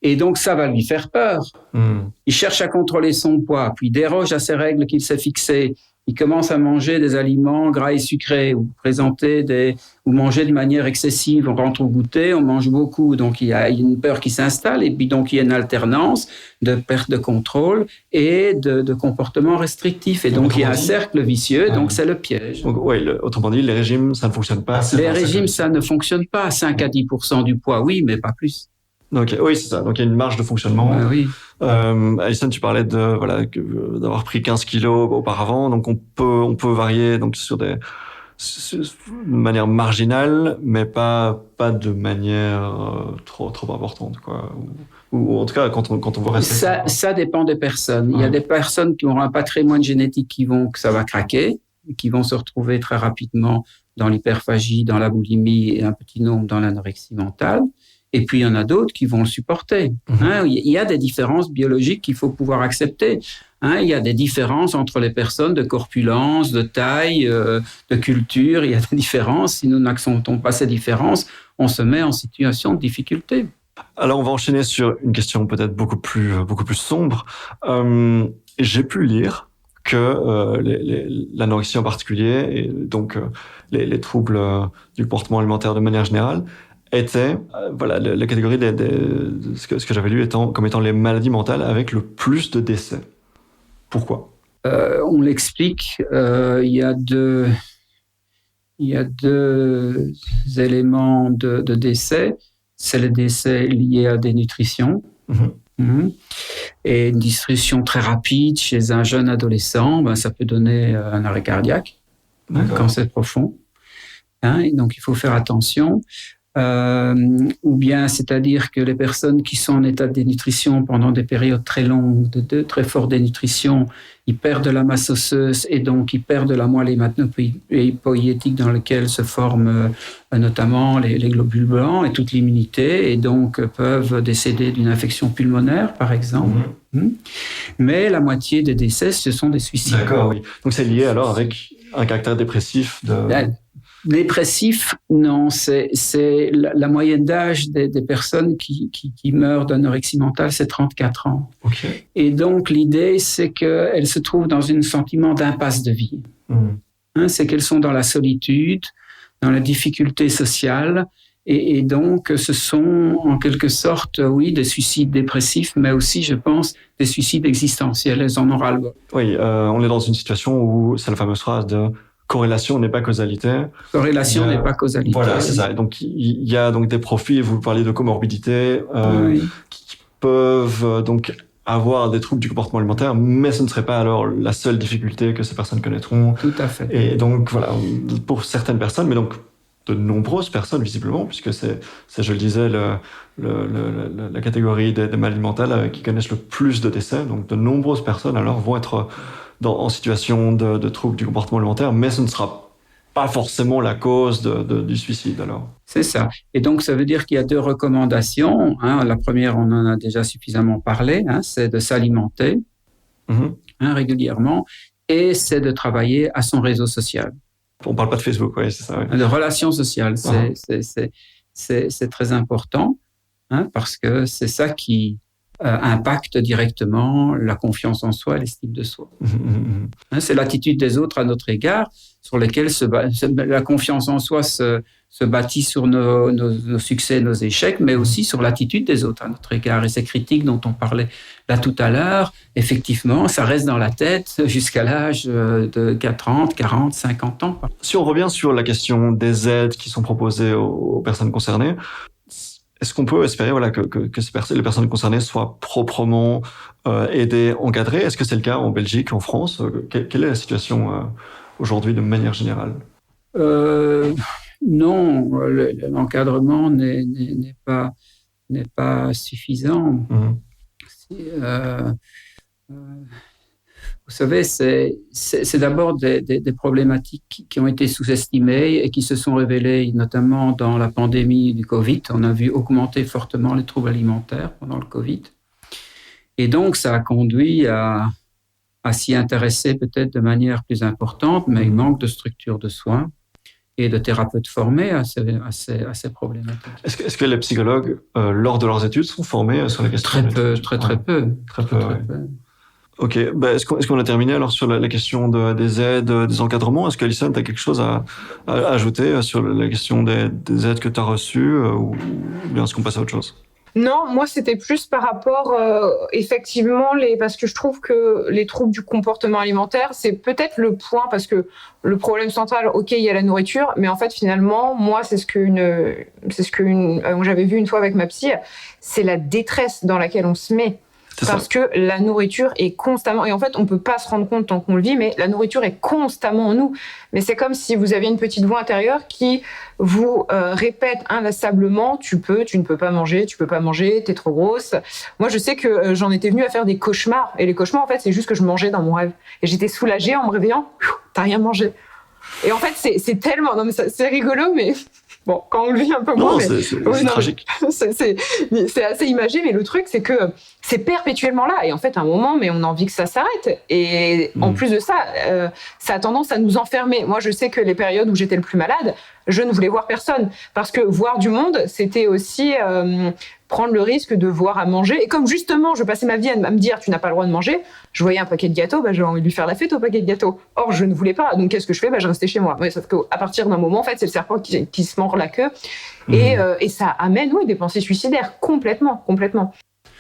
Et donc, ça va lui faire peur. Il cherche à contrôler son poids, puis il déroge à ses règles qu'il s'est fixées. Il commence à manger des aliments gras et sucrés ou manger de manière excessive. On rentre au goûter, on mange beaucoup, donc il y a une peur qui s'installe et puis donc il y a une alternance de perte de contrôle et de comportement restrictif. Et donc il y a un cercle vicieux, donc c'est le piège. Donc, autrement dit, les régimes, ça ne fonctionne pas. Les régimes, ça ne fonctionne pas. 5 à 10% du poids, oui, mais pas plus. Donc, oui, c'est ça. Donc, il y a une marge de fonctionnement. Oui. Alison, tu parlais d'avoir pris 15 kilos auparavant. Donc, on peut varier donc de manière marginale, mais pas de manière trop importante, quoi. Ou en tout cas, quand on veut rester. Ça dépend des personnes. Il y a des personnes qui auront un patrimoine génétique que ça va craquer, qui vont se retrouver très rapidement dans l'hyperphagie, dans la boulimie et un petit nombre dans l'anorexie mentale. Et puis, il y en a d'autres qui vont le supporter. Il y a des différences biologiques qu'il faut pouvoir accepter. Il y a des différences entre les personnes de corpulence, de taille, de culture. Il y a des différences. Si nous n'acceptons pas ces différences, on se met en situation de difficulté. Alors, on va enchaîner sur une question peut-être beaucoup plus sombre. J'ai pu lire que l'anorexie en particulier, et donc les troubles du comportement alimentaire de manière générale, était la catégorie ce que j'avais lu comme étant les maladies mentales avec le plus de décès. Pourquoi ? On l'explique. Il y a deux éléments de décès. C'est le décès lié à des nutritions. Et une nutrition très rapide chez un jeune adolescent, ça peut donner un arrêt cardiaque, quand c'est profond. Et donc, il faut faire attention. Ou bien, c'est-à-dire que les personnes qui sont en état de dénutrition pendant des périodes très longues, de très forte dénutrition, ils perdent de la masse osseuse et donc ils perdent de la moelle hématopoïétique dans laquelle se forment notamment les globules blancs et toute l'immunité et donc peuvent décéder d'une infection pulmonaire, par exemple. Mais la moitié des décès, ce sont des suicides. D'accord, oui. Donc c'est lié alors avec un caractère dépressif Dépressif, non, c'est la moyenne d'âge des personnes qui meurent d'anorexie mentale, c'est 34 ans. Okay. Et donc, l'idée, c'est qu'elles se trouvent dans un sentiment d'impasse de vie. C'est qu'elles sont dans la solitude, dans la difficulté sociale, Et donc, ce sont en quelque sorte, oui, des suicides dépressifs, mais aussi, je pense, des suicides existentiels. Elles en ont ras-le-bol. Oui, on est dans une situation où c'est la fameuse phrase de corrélation n'est pas causalité. Corrélation n'est pas causalité. Voilà, c'est ça. Donc, il y a donc des profils, vous parlez de comorbidité, qui peuvent donc avoir des troubles du comportement alimentaire, mais ce ne serait pas alors la seule difficulté que ces personnes connaîtront. Tout à fait. Et donc, voilà, pour certaines personnes, mais donc de nombreuses personnes visiblement, puisque c'est je le disais, la catégorie des maladies mentales qui connaissent le plus de décès. Donc de nombreuses personnes alors vont être en situation de troubles du comportement alimentaire, mais ce ne sera pas forcément la cause du suicide alors. C'est ça. Et donc ça veut dire qu'il y a 2 recommandations. La première, on en a déjà suffisamment parlé, c'est de s'alimenter régulièrement, et c'est de travailler à son réseau social. On parle pas de Facebook, oui, c'est ça. Oui. De relations sociales, c'est très important, parce que c'est ça qui impacte directement la confiance en soi et l'estime de soi. C'est l'attitude des autres à notre égard, sur lesquels la confiance en soi se bâtit sur nos succès, nos échecs, mais aussi sur l'attitude des autres à notre égard. Et ces critiques dont on parlait là tout à l'heure, effectivement, ça reste dans la tête jusqu'à l'âge de 30, 40, 50 ans. Si on revient sur la question des aides qui sont proposées aux personnes concernées, est-ce qu'on peut espérer que les personnes concernées soient proprement aidées, encadrées? Est-ce que c'est le cas en Belgique, en France? Quelle est la situation aujourd'hui de manière générale? Non, l'encadrement n'est pas suffisant. Vous savez, c'est d'abord des problématiques qui ont été sous-estimées et qui se sont révélées notamment dans la pandémie du Covid. On a vu augmenter fortement les troubles alimentaires pendant le Covid. Et donc, ça a conduit à s'y intéresser peut-être de manière plus importante, mais il manque de structures de soins et de thérapeutes formés à ces problématiques. Est-ce que les psychologues, lors de leurs études, sont formés sur la question? Très peu. Ok, est-ce qu'on a terminé alors sur la question des aides, des encadrements? Est-ce qu'Alison, tu as quelque chose à ajouter sur la question des aides que tu as reçues ou bien est-ce qu'on passe à autre chose? Non, moi c'était plus par rapport effectivement parce que je trouve que les troubles du comportement alimentaire, c'est peut-être le point, parce que le problème central, ok, il y a la nourriture, mais en fait finalement, moi c'est ce que j'avais vu une fois avec ma psy, c'est la détresse dans laquelle on se met. Parce que la nourriture est constamment... Et en fait, on ne peut pas se rendre compte tant qu'on le vit, mais la nourriture est constamment en nous. Mais c'est comme si vous aviez une petite voix intérieure qui vous répète inlassablement « tu ne peux pas manger, t'es trop grosse ». Moi, je sais que j'en étais venue à faire des cauchemars. Et les cauchemars, en fait, c'est juste que je mangeais dans mon rêve. Et j'étais soulagée en me réveillant « t'as rien mangé ». Et en fait, c'est tellement... Non, mais c'est rigolo, mais... Bon, quand on le vit un peu moins, c'est tragique. C'est assez imagé, mais le truc, c'est que c'est perpétuellement là. Et en fait, à un moment, mais on a envie que ça s'arrête. Et en plus de ça, ça a tendance à nous enfermer. Moi, je sais que les périodes où j'étais le plus malade, je ne voulais voir personne. Parce que voir du monde, c'était aussi prendre le risque de voir à manger. Et comme justement, je passais ma vie à me dire, tu n'as pas le droit de manger, je voyais un paquet de gâteaux, j'avais envie de lui faire la fête au paquet de gâteaux. Or, je ne voulais pas. Donc, qu'est-ce que je fais? Je restais chez moi. Mais sauf qu'à partir d'un moment, en fait, c'est le serpent qui se mord la queue. Et ça amène, des pensées suicidaires. Complètement.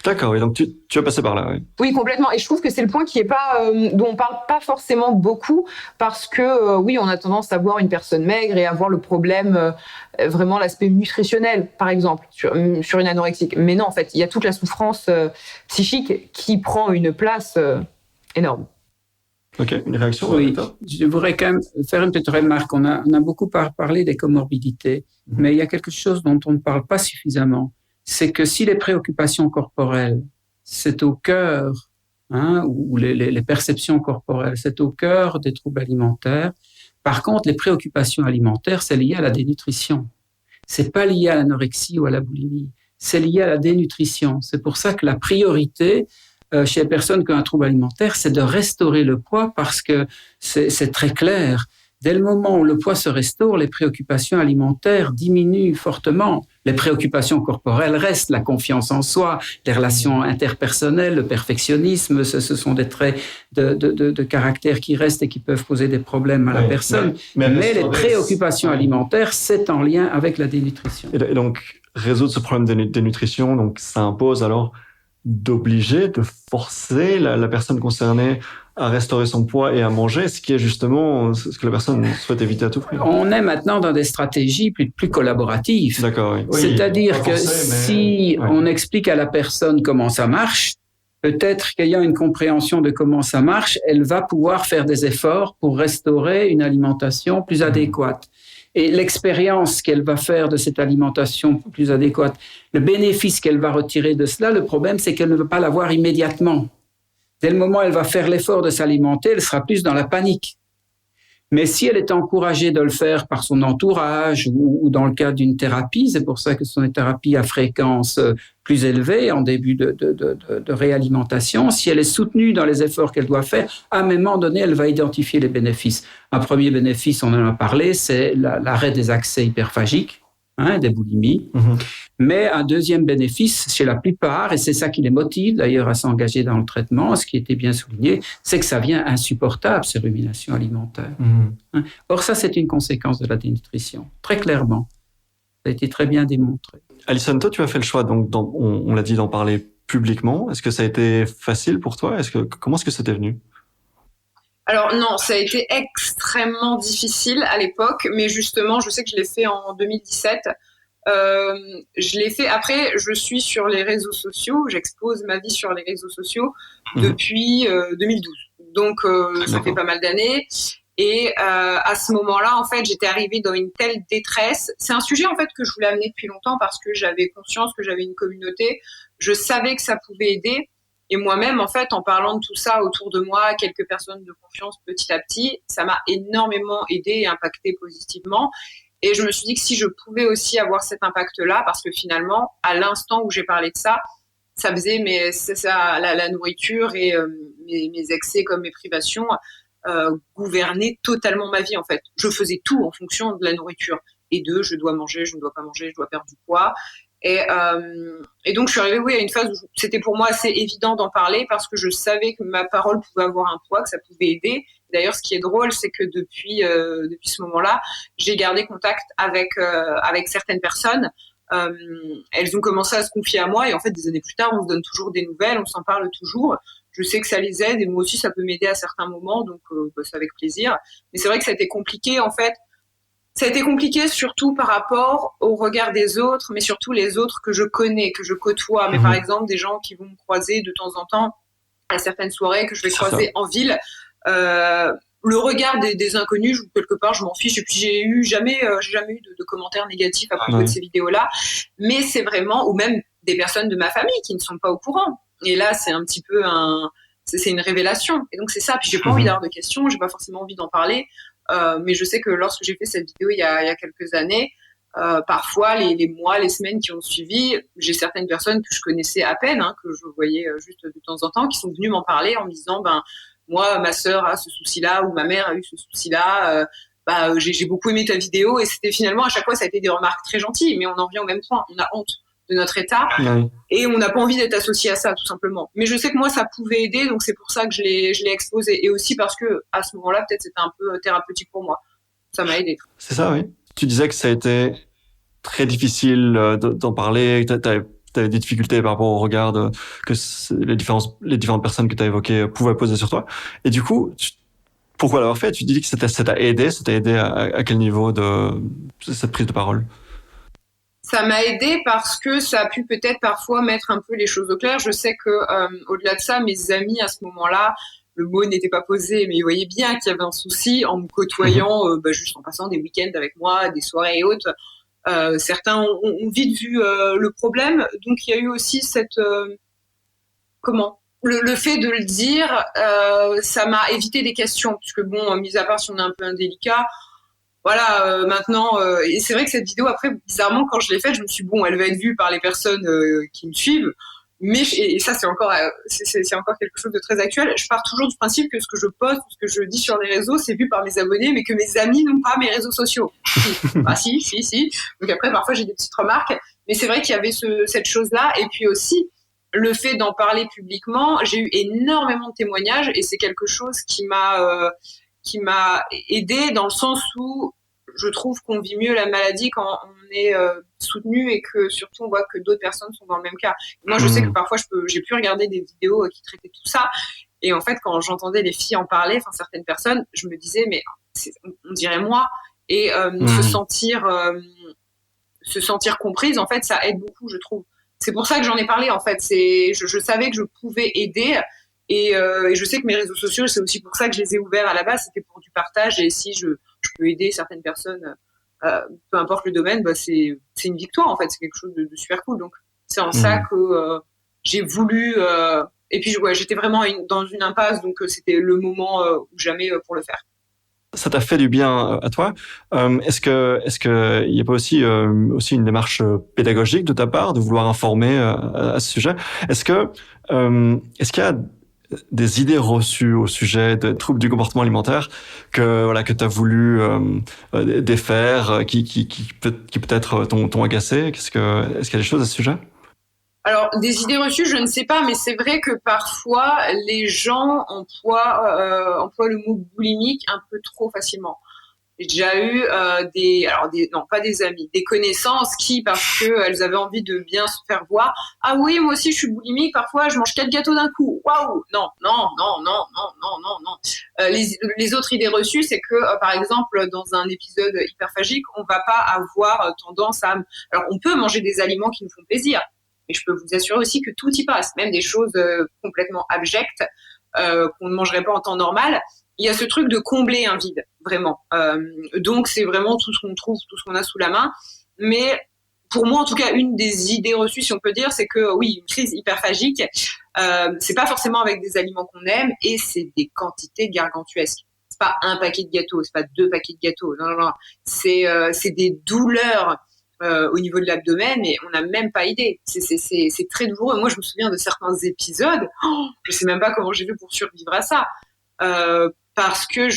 D'accord, et donc tu as passé par là, oui. Oui, complètement. Et je trouve que c'est le point qui est pas, dont on parle pas forcément beaucoup, parce que oui, on a tendance à voir une personne maigre et à voir le problème, vraiment l'aspect nutritionnel, par exemple, sur une anorexique. Mais non, en fait, il y a toute la souffrance psychique qui prend une place énorme. Ok, une réaction? Oui, je voudrais quand même faire une petite remarque. On a beaucoup parlé des comorbidités, mais il y a quelque chose dont on ne parle pas suffisamment. C'est que si les préoccupations corporelles, c'est au cœur, ou les perceptions corporelles, c'est au cœur des troubles alimentaires. Par contre, les préoccupations alimentaires, c'est lié à la dénutrition. C'est pas lié à l'anorexie ou à la boulimie. C'est lié à la dénutrition. C'est pour ça que la priorité chez les personnes qui ont un trouble alimentaire, c'est de restaurer le poids, parce que c'est très clair Dès le moment où le poids se restaure, les préoccupations alimentaires diminuent fortement. Les préoccupations corporelles restent, la confiance en soi, les relations interpersonnelles, le perfectionnisme, ce sont des traits de caractère qui restent et qui peuvent poser des problèmes à la personne. Mais les préoccupations alimentaires, c'est en lien avec la dénutrition. Et donc, résoudre ce problème de dénutrition, donc ça impose alors d'obliger, de forcer la personne concernée à restaurer son poids et à manger, ce qui est justement ce que la personne souhaite éviter à tout prix. On est maintenant dans des stratégies plus collaboratives. D'accord, oui. C'est-à-dire que si on explique à la personne comment ça marche, peut-être qu'ayant une compréhension de comment ça marche, elle va pouvoir faire des efforts pour restaurer une alimentation plus adéquate. Et l'expérience qu'elle va faire de cette alimentation plus adéquate, le bénéfice qu'elle va retirer de cela, le problème, c'est qu'elle ne veut pas l'avoir immédiatement. Dès le moment où elle va faire l'effort de s'alimenter, elle sera plus dans la panique. Mais si elle est encouragée de le faire par son entourage ou dans le cadre d'une thérapie, c'est pour ça que ce sont des thérapies à fréquence plus élevée en début de réalimentation, si elle est soutenue dans les efforts qu'elle doit faire, à un moment donné, elle va identifier les bénéfices. Un premier bénéfice, on en a parlé, c'est l'arrêt des accès hyperphagiques, des boulimies. Mais un deuxième bénéfice, chez la plupart, et c'est ça qui les motive d'ailleurs à s'engager dans le traitement, ce qui était bien souligné, c'est que ça devient insupportable, ces ruminations alimentaires. Or, ça, c'est une conséquence de la dénutrition, très clairement. Ça a été très bien démontré. Alison, toi, tu as fait le choix, donc, on l'a dit, d'en parler publiquement. Est-ce que ça a été facile pour toi ? Comment est-ce que c'était venu ? Alors non, ça a été extrêmement difficile à l'époque, mais justement, je sais que je l'ai fait en 2017. Je l'ai fait. Après, je suis sur les réseaux sociaux. J'expose ma vie sur les réseaux sociaux depuis 2012. Donc, ça fait pas mal d'années. Et à ce moment-là, en fait, j'étais arrivée dans une telle détresse. C'est un sujet en fait que je voulais amener depuis longtemps parce que j'avais conscience que j'avais une communauté. Je savais que ça pouvait aider. Et moi-même, en fait, en parlant de tout ça autour de moi, quelques personnes de confiance petit à petit, ça m'a énormément aidé et impacté positivement. Et je me suis dit que si je pouvais aussi avoir cet impact-là, parce que finalement, à l'instant où j'ai parlé de ça, ça faisait la nourriture et mes excès comme mes privations gouvernaient totalement ma vie, en fait. Je faisais tout en fonction de la nourriture. Et je dois manger, je ne dois pas manger, je dois perdre du poids. Et donc, je suis arrivée à une phase où c'était pour moi assez évident d'en parler parce que je savais que ma parole pouvait avoir un poids, que ça pouvait aider. D'ailleurs, ce qui est drôle, c'est que depuis ce moment-là, j'ai gardé contact avec certaines personnes. Elles ont commencé à se confier à moi et en fait, des années plus tard, on se donne toujours des nouvelles, on s'en parle toujours. Je sais que ça les aide et moi aussi, ça peut m'aider à certains moments, donc c'est avec plaisir. Mais c'est vrai que ça a été compliqué, en fait. Ça a été compliqué surtout par rapport au regard des autres, mais surtout les autres que je connais, que je côtoie. Mais par exemple, des gens qui vont me croiser de temps en temps à certaines soirées que je vais croiser en ville. Le regard des inconnus, quelque part, je m'en fiche. Et puis, j'ai jamais eu de commentaires négatifs à propos de ces vidéos-là. Mais c'est vraiment, ou même des personnes de ma famille qui ne sont pas au courant. Et là, c'est un petit peu c'est une révélation. Et donc, c'est ça. Puis, j'ai pas envie d'avoir de questions, j'ai pas forcément envie d'en parler. Mais je sais que lorsque j'ai fait cette vidéo il y a quelques années, parfois les mois, les semaines qui ont suivi, j'ai certaines personnes que je connaissais à peine, que je voyais juste de temps en temps, qui sont venues m'en parler en me disant moi, ma sœur a ce souci-là ou ma mère a eu ce souci-là. J'ai beaucoup aimé ta vidéo et c'était finalement à chaque fois ça a été des remarques très gentilles, mais on en revient au même point. On a honte de notre état et on n'a pas envie d'être associé à ça tout simplement. Mais je sais que moi ça pouvait aider, donc c'est pour ça que je l'ai exposé et aussi parce que à ce moment-là peut-être c'était un peu thérapeutique pour moi. Ça m'a aidé. C'est ça, oui. Tu disais que ça a été très difficile d'en parler, que t'avais des difficultés par rapport au regard que les différentes personnes que tu as évoquées pouvaient poser sur toi. Et du coup, pourquoi l'avoir fait ? Tu dis que ça t'a aidé à quel niveau de cette prise de parole ? Ça m'a aidé parce que ça a pu peut-être parfois mettre un peu les choses au clair. Je sais que au-delà de ça, mes amis à ce moment-là, le mot n'était pas posé, mais ils voyaient bien qu'il y avait un souci en me côtoyant, juste en passant des week-ends avec moi, des soirées et autres. Certains ont vite vu le problème, donc il y a eu aussi cette le fait de le dire, ça m'a évité des questions, puisque bon, mis à part si on est un peu indélicat. Voilà, maintenant, et c'est vrai que cette vidéo, après, bizarrement, quand je l'ai faite, je me suis dit, bon, elle va être vue par les personnes qui me suivent, Mais et ça c'est encore quelque chose de très actuel. Je pars toujours du principe que ce que je poste, ce que je dis sur les réseaux, c'est vu par mes abonnés, mais que mes amis n'ont pas mes réseaux sociaux. Ah si. Donc après parfois j'ai des petites remarques, mais c'est vrai qu'il y avait cette chose-là. Et puis aussi le fait d'en parler publiquement, j'ai eu énormément de témoignages et c'est quelque chose qui m'a aidé dans le sens où je trouve qu'on vit mieux la maladie quand on est soutenu et que surtout on voit que d'autres personnes sont dans le même cas. Moi, je sais que parfois j'ai pu regarder des vidéos qui traitaient tout ça et en fait, quand j'entendais les filles en parler, enfin certaines personnes, je me disais mais on dirait moi et se sentir comprise, en fait, ça aide beaucoup, je trouve. C'est pour ça que j'en ai parlé, en fait. Je savais que je pouvais aider. Et je sais que mes réseaux sociaux, c'est aussi pour ça que je les ai ouverts à la base. C'était pour du partage. Et si je peux aider certaines personnes, peu importe le domaine, c'est une victoire, en fait. C'est quelque chose de super cool. Donc, c'est en ça que j'ai voulu... et puis, j'étais vraiment dans une impasse. Donc, c'était le moment ou jamais pour le faire. Ça t'a fait du bien à toi. Est-ce que il y a pas aussi une démarche pédagogique de ta part de vouloir informer à ce sujet? Est-ce qu'il y a des idées reçues au sujet des troubles du comportement alimentaire que tu as voulu défaire, qui peut-être t'ont agacé? Est-ce qu'il y a des choses à ce sujet? Alors, des idées reçues, je ne sais pas, mais c'est vrai que parfois, les gens emploient le mot boulimique un peu trop facilement. J'ai déjà eu pas des amis, des connaissances qui, parce qu'elles avaient envie de bien se faire voir, ah oui, moi aussi je suis boulimique, parfois je mange 4 gâteaux d'un coup. Waouh! Non. Les autres idées reçues, c'est que, par exemple, dans un épisode hyperphagique, on va pas avoir tendance à... Alors, on peut manger des aliments qui nous font plaisir, mais je peux vous assurer aussi que tout y passe, même des choses complètement abjectes qu'on ne mangerait pas en temps normal. Il y a ce truc de combler un vide, vraiment. Donc, c'est vraiment tout ce qu'on trouve, tout ce qu'on a sous la main. Mais pour moi, en tout cas, une des idées reçues, si on peut dire, c'est que oui, une crise hyperphagique, c'est pas forcément avec des aliments qu'on aime et c'est des quantités gargantuesques. C'est pas un paquet de gâteaux, c'est pas 2 paquets de gâteaux. Non. C'est des douleurs au niveau de l'abdomen et on n'a même pas idée. C'est très douloureux. Moi, je me souviens de certains épisodes. Je sais même pas comment j'ai fait pour survivre à ça. Parce que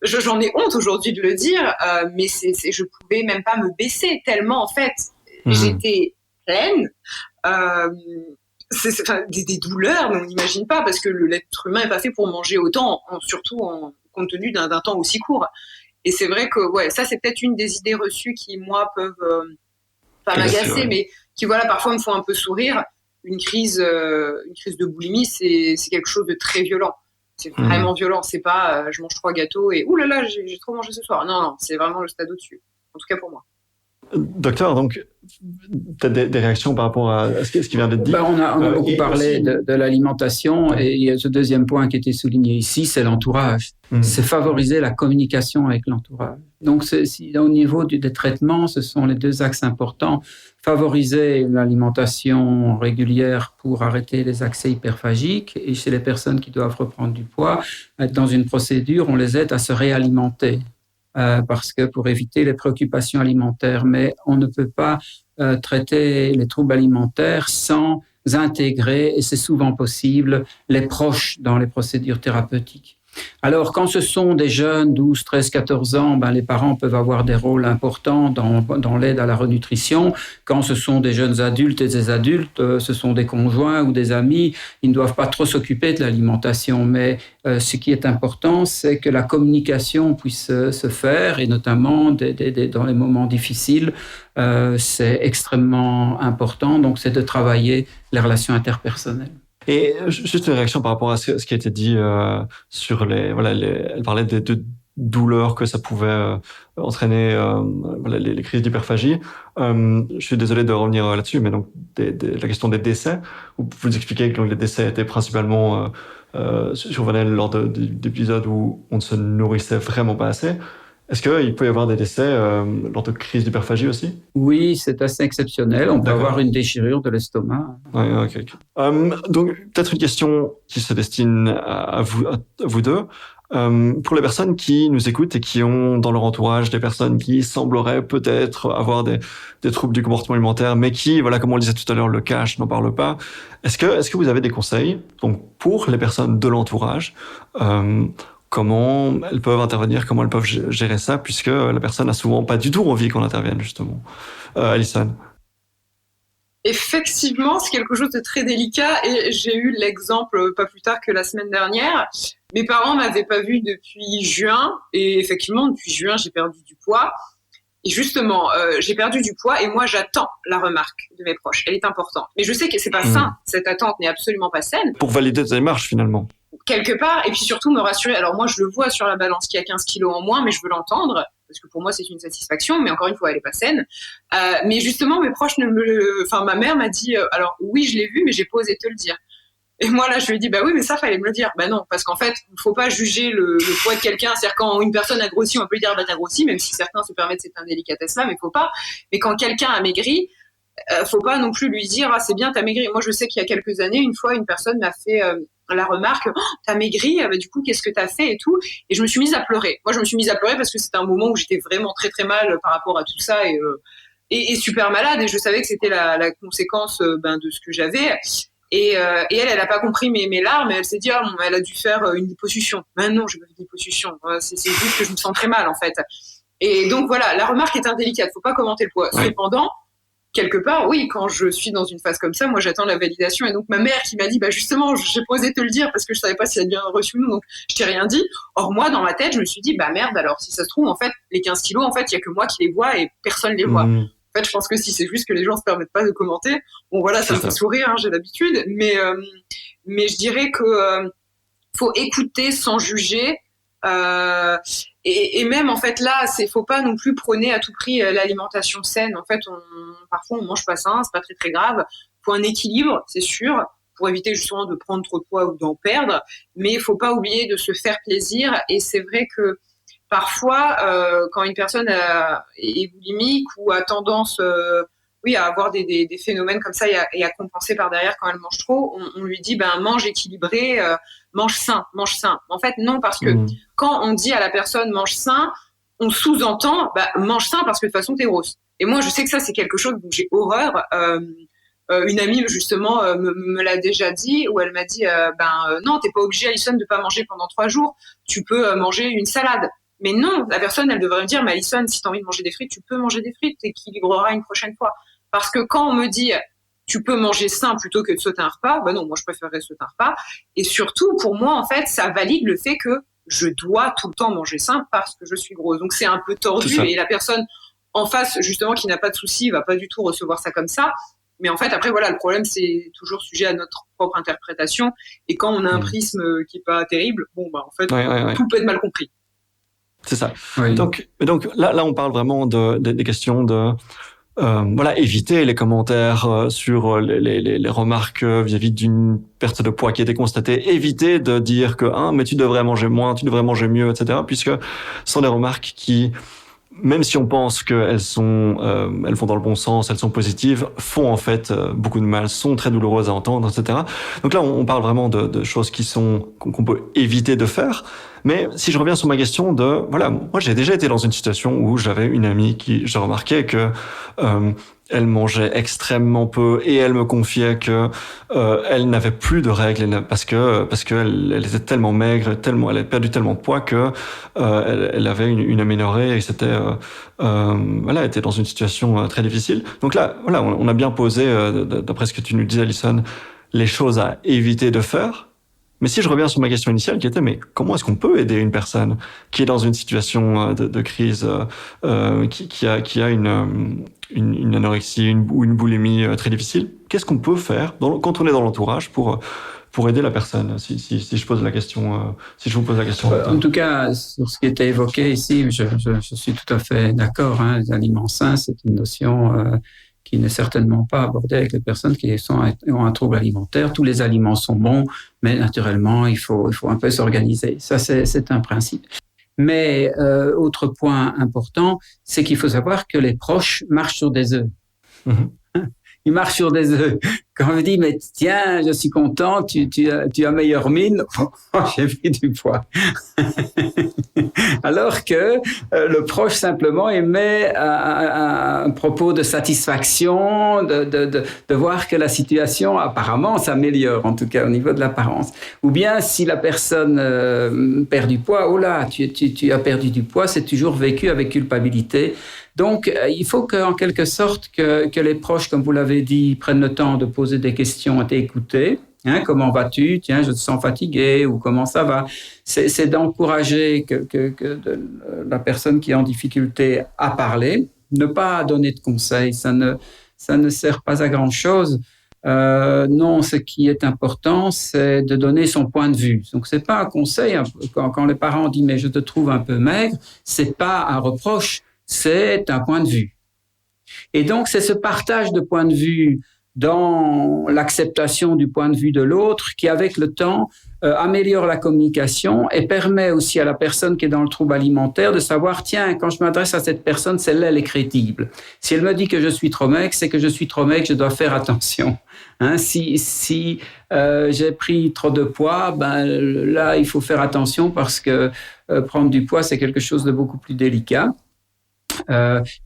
j'en ai honte aujourd'hui de le dire, mais je pouvais même pas me baisser tellement en fait j'étais pleine. C'est des douleurs, mais on n'imagine pas parce que l'être humain est pas fait pour manger autant, surtout compte tenu d'un temps aussi court. Et c'est vrai que ça c'est peut-être une des idées reçues qui moi peuvent pas m'agacer, mais qui parfois me font un peu sourire. Une crise de boulimie, c'est quelque chose de très violent. C'est vraiment violent. C'est pas je mange 3 gâteaux et ouh là là, j'ai trop mangé ce soir. Non, c'est vraiment le stade au-dessus. En tout cas pour moi. Docteur, donc, tu as des réactions par rapport à ce qui vient d'être dit? On a beaucoup parlé de l'alimentation et ce deuxième point qui était souligné ici, c'est l'entourage. C'est favoriser la communication avec l'entourage. Donc, au niveau des traitements, ce sont les 2 axes importants. Favoriser l'alimentation régulière pour arrêter les accès hyperphagiques et chez les personnes qui doivent reprendre du poids, dans une procédure, on les aide à se réalimenter. Parce que pour éviter les préoccupations alimentaires, mais on ne peut pas traiter les troubles alimentaires sans intégrer, et c'est souvent possible, les proches dans les procédures thérapeutiques. Alors, quand ce sont des jeunes, 12, 13, 14 ans, les parents peuvent avoir des rôles importants dans l'aide à la renutrition. Quand ce sont des jeunes adultes et des adultes, ce sont des conjoints ou des amis, ils ne doivent pas trop s'occuper de l'alimentation. Mais ce qui est important, c'est que la communication puisse se faire, et notamment dans les moments difficiles, c'est extrêmement important. Donc, c'est de travailler les relations interpersonnelles. Et juste une réaction par rapport à ce qui a été dit sur elle parlait de douleurs que ça pouvait entraîner les crises d'hyperphagie. Je suis désolé de revenir là-dessus, mais donc la question des décès, vous expliquez que les décès étaient principalement survenaient lors d'épisodes où on ne se nourrissait vraiment pas assez. Est-ce qu'il peut y avoir des décès lors de crises d'hyperphagie aussi? Oui, c'est assez exceptionnel. On peut avoir une déchirure de l'estomac. Ouais, ok. Donc, peut-être une question qui se destine à vous deux. Pour les personnes qui nous écoutent et qui ont dans leur entourage des personnes qui sembleraient peut-être avoir des troubles du comportement alimentaire, mais qui, voilà, comme on le disait tout à l'heure, le cachent, n'en parlent pas. Est-ce que vous avez des conseils, donc, pour les personnes de l'entourage, comment elles peuvent intervenir, comment elles peuvent gérer ça, puisque la personne n'a souvent pas du tout envie qu'on intervienne, justement. Alison. Effectivement, c'est quelque chose de très délicat et j'ai eu l'exemple pas plus tard que la semaine dernière. Mes parents m'avaient pas vue depuis juin et effectivement, depuis juin, j'ai perdu du poids. Et justement, j'ai perdu du poids et moi, j'attends la remarque de mes proches. Elle est importante. Mais je sais que c'est pas sain. Cette attente n'est absolument pas saine. Pour valider ta démarche, finalement. Quelque part, et puis surtout me rassurer. Alors moi, je le vois sur la balance qu'il y a 15 kilos en moins, mais je veux l'entendre, parce que pour moi, c'est une satisfaction, mais encore une fois, elle est pas saine. Mais justement, mes proches ma mère m'a dit, alors oui, je l'ai vu, mais j'ai pas osé te le dire. Et moi, là, je lui ai dit, bah oui, mais ça, fallait me le dire. Bah non, parce qu'en fait, il faut pas juger le poids de quelqu'un. C'est-à-dire, quand une personne a grossi, on peut lui dire, bah t'as grossi, même si certains se permettent cette indélicatesse-là, mais faut pas. Mais quand quelqu'un a maigri, faut pas non plus lui dire, ah, c'est bien, t'as maigri. Moi, je sais qu'il y a quelques années, une fois, une personne m'a fait la remarque, oh, t'as maigri, bah, du coup, qu'est-ce que t'as fait et tout. Et je me suis mise à pleurer. Moi, je me suis mise à pleurer parce que c'était un moment où j'étais vraiment très, très mal par rapport à tout ça et super malade. Et je savais que c'était la conséquence de ce que j'avais. Et elle a pas compris mes larmes. Et elle s'est dit, ah, bon, elle a dû faire une liposuction. Ben non, j'ai pas fait de liposuction. C'est juste que je me sens très mal, en fait. Et donc, voilà, la remarque est indélicate. Faut pas commenter le poids. Ouais. Cependant, quelque part, oui, quand je suis dans une phase comme ça, moi, j'attends la validation. Et donc, ma mère qui m'a dit, bah, justement, j'ai pas osé te le dire parce que je savais pas si elle avait bien reçu ou non, donc je t'ai rien dit. Or, moi, dans ma tête, je me suis dit, bah, merde, alors, si ça se trouve, en fait, les 15 kilos, en fait, il y a que moi qui les vois et personne les voit. En fait, je pense que si c'est juste que les gens se permettent pas de commenter, bon, voilà, ça me fait sourire, hein, j'ai l'habitude. Mais je dirais que, faut écouter sans juger, et même en fait là, faut pas non plus prôner à tout prix l'alimentation saine. En fait, parfois on mange pas sain, c'est pas très très grave. Faut un équilibre, c'est sûr, pour éviter justement de prendre trop de poids ou d'en perdre. Mais il faut pas oublier de se faire plaisir. Et c'est vrai que parfois, quand une personne est boulimique ou a tendance à avoir des phénomènes comme ça et à compenser par derrière quand elle mange trop, on lui dit mange équilibré, mange sain. En fait, non, parce que quand on dit à la personne mange sain, on sous-entend mange sain parce que de toute façon, t'es grosse. Et moi, je sais que ça, c'est quelque chose dont j'ai horreur. Une amie, justement, me l'a déjà dit, où elle m'a dit non, t'es pas obligée, Alison, de pas manger pendant 3 jours. Tu peux manger une salade. Mais non, la personne, elle devrait me dire, mais Alison, si tu as envie de manger des frites, tu peux manger des frites, t'équilibreras une prochaine fois. Parce que quand on me dit, tu peux manger sain plutôt que de sauter un repas, non, moi, je préférerais sauter un repas. Et surtout, pour moi, en fait, ça valide le fait que je dois tout le temps manger sain parce que je suis grosse. Donc, c'est un peu tordu et la personne en face, justement, qui n'a pas de souci, va pas du tout recevoir ça comme ça. Mais en fait, après, voilà, le problème, c'est toujours sujet à notre propre interprétation. Et quand on a un prisme qui est pas terrible, en fait, tout peut être mal compris. C'est ça. Oui. Donc là, on parle vraiment des questions de éviter les commentaires sur les remarques vis-à-vis d'une perte de poids qui a été constatée, éviter de dire que mais tu devrais manger moins, tu devrais manger mieux, etc. Puisque ce sont des remarques qui, même si on pense qu'elles elles vont dans le bon sens, elles sont positives, font en fait beaucoup de mal, sont très douloureuses à entendre, etc. Donc là, on parle vraiment de choses qu'on peut éviter de faire. Mais si je reviens sur ma question moi j'ai déjà été dans une situation où j'avais une amie qui, j'ai remarqué que elle mangeait extrêmement peu et elle me confiait que elle n'avait plus de règles parce que elle était tellement maigre, elle avait perdu tellement de poids que elle avait une aménorrhée et c'était elle était dans une situation très difficile. Donc là, on a bien posé d'après ce que tu nous disais, Alison, les choses à éviter de faire. Mais si je reviens sur ma question initiale qui était, mais comment est-ce qu'on peut aider une personne qui est dans une situation de crise, qui a une anorexie ou une boulimie très difficile? Qu'est-ce qu'on peut faire quand on est dans l'entourage pour aider la personne, si je pose la question, si je vous pose la question. En tout cas, sur ce qui était évoqué ici, je suis tout à fait d'accord. Les aliments sains, c'est une notion qui n'est certainement pas abordée avec les personnes qui ont un trouble alimentaire. Tous les aliments sont bons, mais naturellement, il faut un peu s'organiser. Ça, c'est un principe. Mais autre point important, c'est qu'il faut savoir que les proches marchent sur des œufs. Ils marchent sur des œufs. Quand on me dit, mais tiens, je suis content, tu as meilleure mine, j'ai pris du poids. Alors que le proche simplement émet un propos de satisfaction, de voir que la situation apparemment s'améliore, en tout cas au niveau de l'apparence. Ou bien si la personne perd du poids, oh là, tu as perdu du poids, c'est toujours vécu avec culpabilité. Donc, il faut qu'en quelque sorte que les proches, comme vous l'avez dit, prennent le temps de poser des questions et t'écouter. Comment vas-tu? Tiens, je te sens fatigué, ou comment ça va? C'est d'encourager la personne qui est en difficulté à parler, ne pas donner de conseils, ça ne sert pas à grand-chose. Non, ce qui est important, c'est de donner son point de vue. Donc, c'est pas un conseil. Quand les parents disent « mais je te trouve un peu maigre », c'est pas un reproche. C'est un point de vue. Et donc, c'est ce partage de points de vue dans l'acceptation du point de vue de l'autre qui, avec le temps, améliore la communication et permet aussi à la personne qui est dans le trouble alimentaire de savoir, tiens, quand je m'adresse à cette personne, celle-là, elle est crédible. Si elle me dit que je suis trop maigre, c'est que je suis trop maigre, je dois faire attention. Si j'ai pris trop de poids, là, il faut faire attention parce que prendre du poids, c'est quelque chose de beaucoup plus délicat.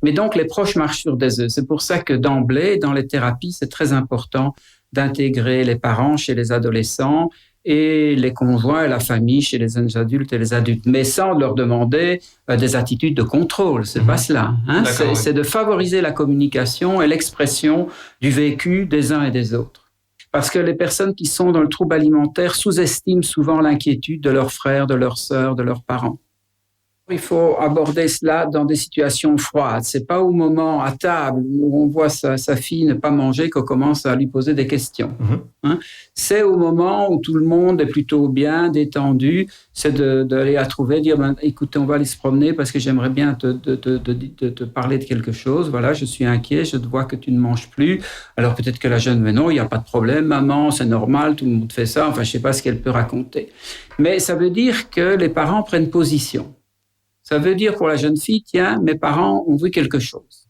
Mais donc, les proches marchent sur des œufs. C'est pour ça que d'emblée, dans les thérapies, c'est très important d'intégrer les parents chez les adolescents et les conjoints et la famille chez les jeunes adultes et les adultes, mais sans leur demander des attitudes de contrôle. C'est pas cela. C'est de favoriser la communication et l'expression du vécu des uns et des autres. Parce que les personnes qui sont dans le trouble alimentaire sous-estiment souvent l'inquiétude de leurs frères, de leurs sœurs, de leurs parents. Il faut aborder cela dans des situations froides. C'est pas au moment à table où on voit sa fille ne pas manger qu'on commence à lui poser des questions. C'est au moment où tout le monde est plutôt bien détendu. C'est d'aller la trouver, dire écoutez, on va aller se promener parce que j'aimerais bien te parler de quelque chose. Voilà, je suis inquiet, je te vois que tu ne manges plus. Alors peut-être que la jeune, mais non, il n'y a pas de problème, maman, c'est normal, tout le monde fait ça. Enfin, je sais pas ce qu'elle peut raconter. Mais ça veut dire que les parents prennent position. Ça veut dire pour la jeune fille, tiens, mes parents ont vu quelque chose.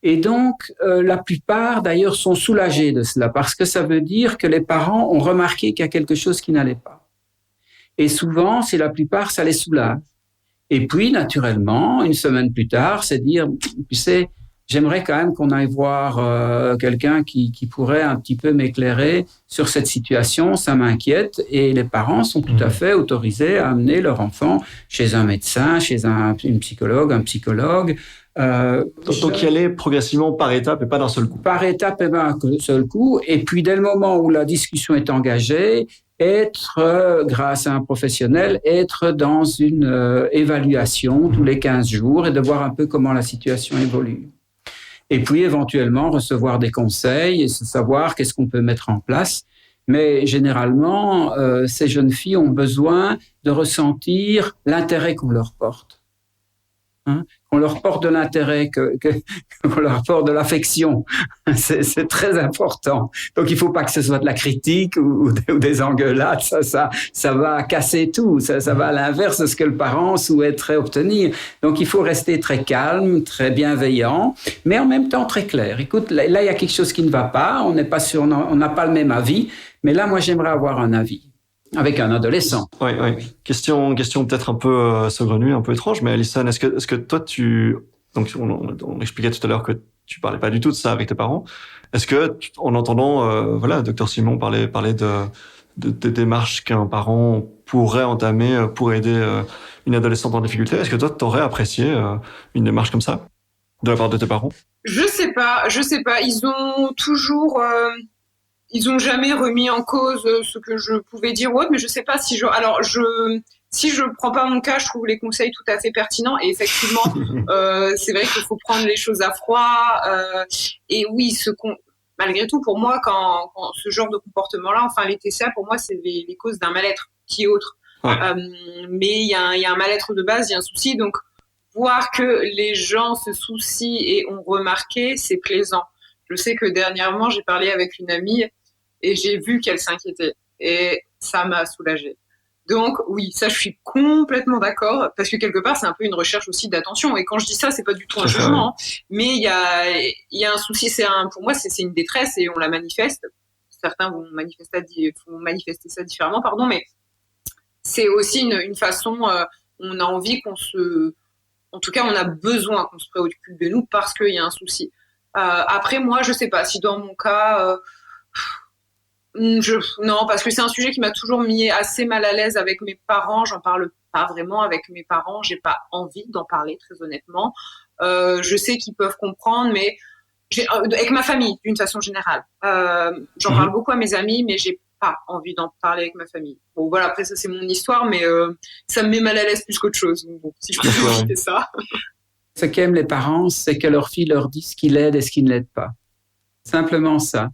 Et donc, la plupart, d'ailleurs, sont soulagés de cela parce que ça veut dire que les parents ont remarqué qu'il y a quelque chose qui n'allait pas. Et souvent, c'est la plupart, ça les soulage. Et puis, naturellement, une semaine plus tard, c'est dire, tu sais, j'aimerais quand même qu'on aille voir quelqu'un qui pourrait un petit peu m'éclairer sur cette situation, ça m'inquiète. Et les parents sont tout à fait autorisés à amener leur enfant chez un médecin, chez une psychologue, un psychologue. Donc y aller progressivement par étapes et pas d'un seul coup. Par étapes et pas d'un seul coup. Et puis dès le moment où la discussion est engagée, être, grâce à un professionnel, être dans une évaluation tous les 15 jours et de voir un peu comment la situation évolue. Et puis, éventuellement, recevoir des conseils et savoir qu'est-ce qu'on peut mettre en place. Mais généralement, ces jeunes filles ont besoin de ressentir l'intérêt qu'on leur porte. Qu'on leur porte de l'intérêt, qu'on leur porte de l'affection. C'est très important. Donc, il faut pas que ce soit de la critique ou des engueulades. Ça va casser tout. Ça va à l'inverse de ce que le parent souhaiterait obtenir. Donc, il faut rester très calme, très bienveillant, mais en même temps très clair. Écoute, là, il y a quelque chose qui ne va pas. On n'est pas sûr, on n'a pas le même avis. Mais là, moi, j'aimerais avoir un avis. Avec un adolescent. Oui. Question peut-être un peu saugrenue, un peu étrange, mais Alison, est-ce que toi donc on expliquait tout à l'heure que tu parlais pas du tout de ça avec tes parents. Est-ce que en entendant Dr Simon parler de démarches qu'un parent pourrait entamer pour aider une adolescente en difficulté, est-ce que toi t'aurais apprécié une démarche comme ça de la part de tes parents? Je sais pas. Ils ont toujours ils ont jamais remis en cause ce que je pouvais dire ou autre, mais je sais pas si si je prends pas mon cas, je trouve les conseils tout à fait pertinents. Et effectivement, c'est vrai qu'il faut prendre les choses à froid. Et oui, malgré tout, pour moi, quand ce genre de comportement-là, enfin les TCA, pour moi, c'est les causes d'un mal-être qui est autre. Ouais. Mais il y a un mal-être de base, il y a un souci. Donc, voir que les gens se soucient et ont remarqué, c'est plaisant. Je sais que dernièrement, j'ai parlé avec une amie et j'ai vu qu'elle s'inquiétait. Et ça m'a soulagée. Donc oui, ça je suis complètement d'accord parce que quelque part c'est un peu une recherche aussi d'attention. Et quand je dis ça, c'est pas du tout un jugement, hein, mais il y a un souci. Pour moi c'est une détresse et on la manifeste. Certains vont manifester ça différemment, pardon, mais c'est aussi une façon. On a envie en tout cas, on a besoin qu'on se préoccupe de nous parce qu'il y a un souci. Après, moi, je sais pas si dans mon cas. Non, parce que c'est un sujet qui m'a toujours mis assez mal à l'aise avec mes parents. J'en parle pas vraiment avec mes parents. J'ai pas envie d'en parler, très honnêtement. Je sais qu'ils peuvent comprendre, mais avec ma famille, d'une façon générale. J'en parle beaucoup à mes amis, mais j'ai pas envie d'en parler avec ma famille. Bon, voilà, après, ça, c'est mon histoire, mais ça me met mal à l'aise plus qu'autre chose. Bon, si je peux éviter ça. Ce qu'aiment les parents, c'est que leur fille leur dise ce qui l'aide et ce qui ne l'aide pas. Simplement ça.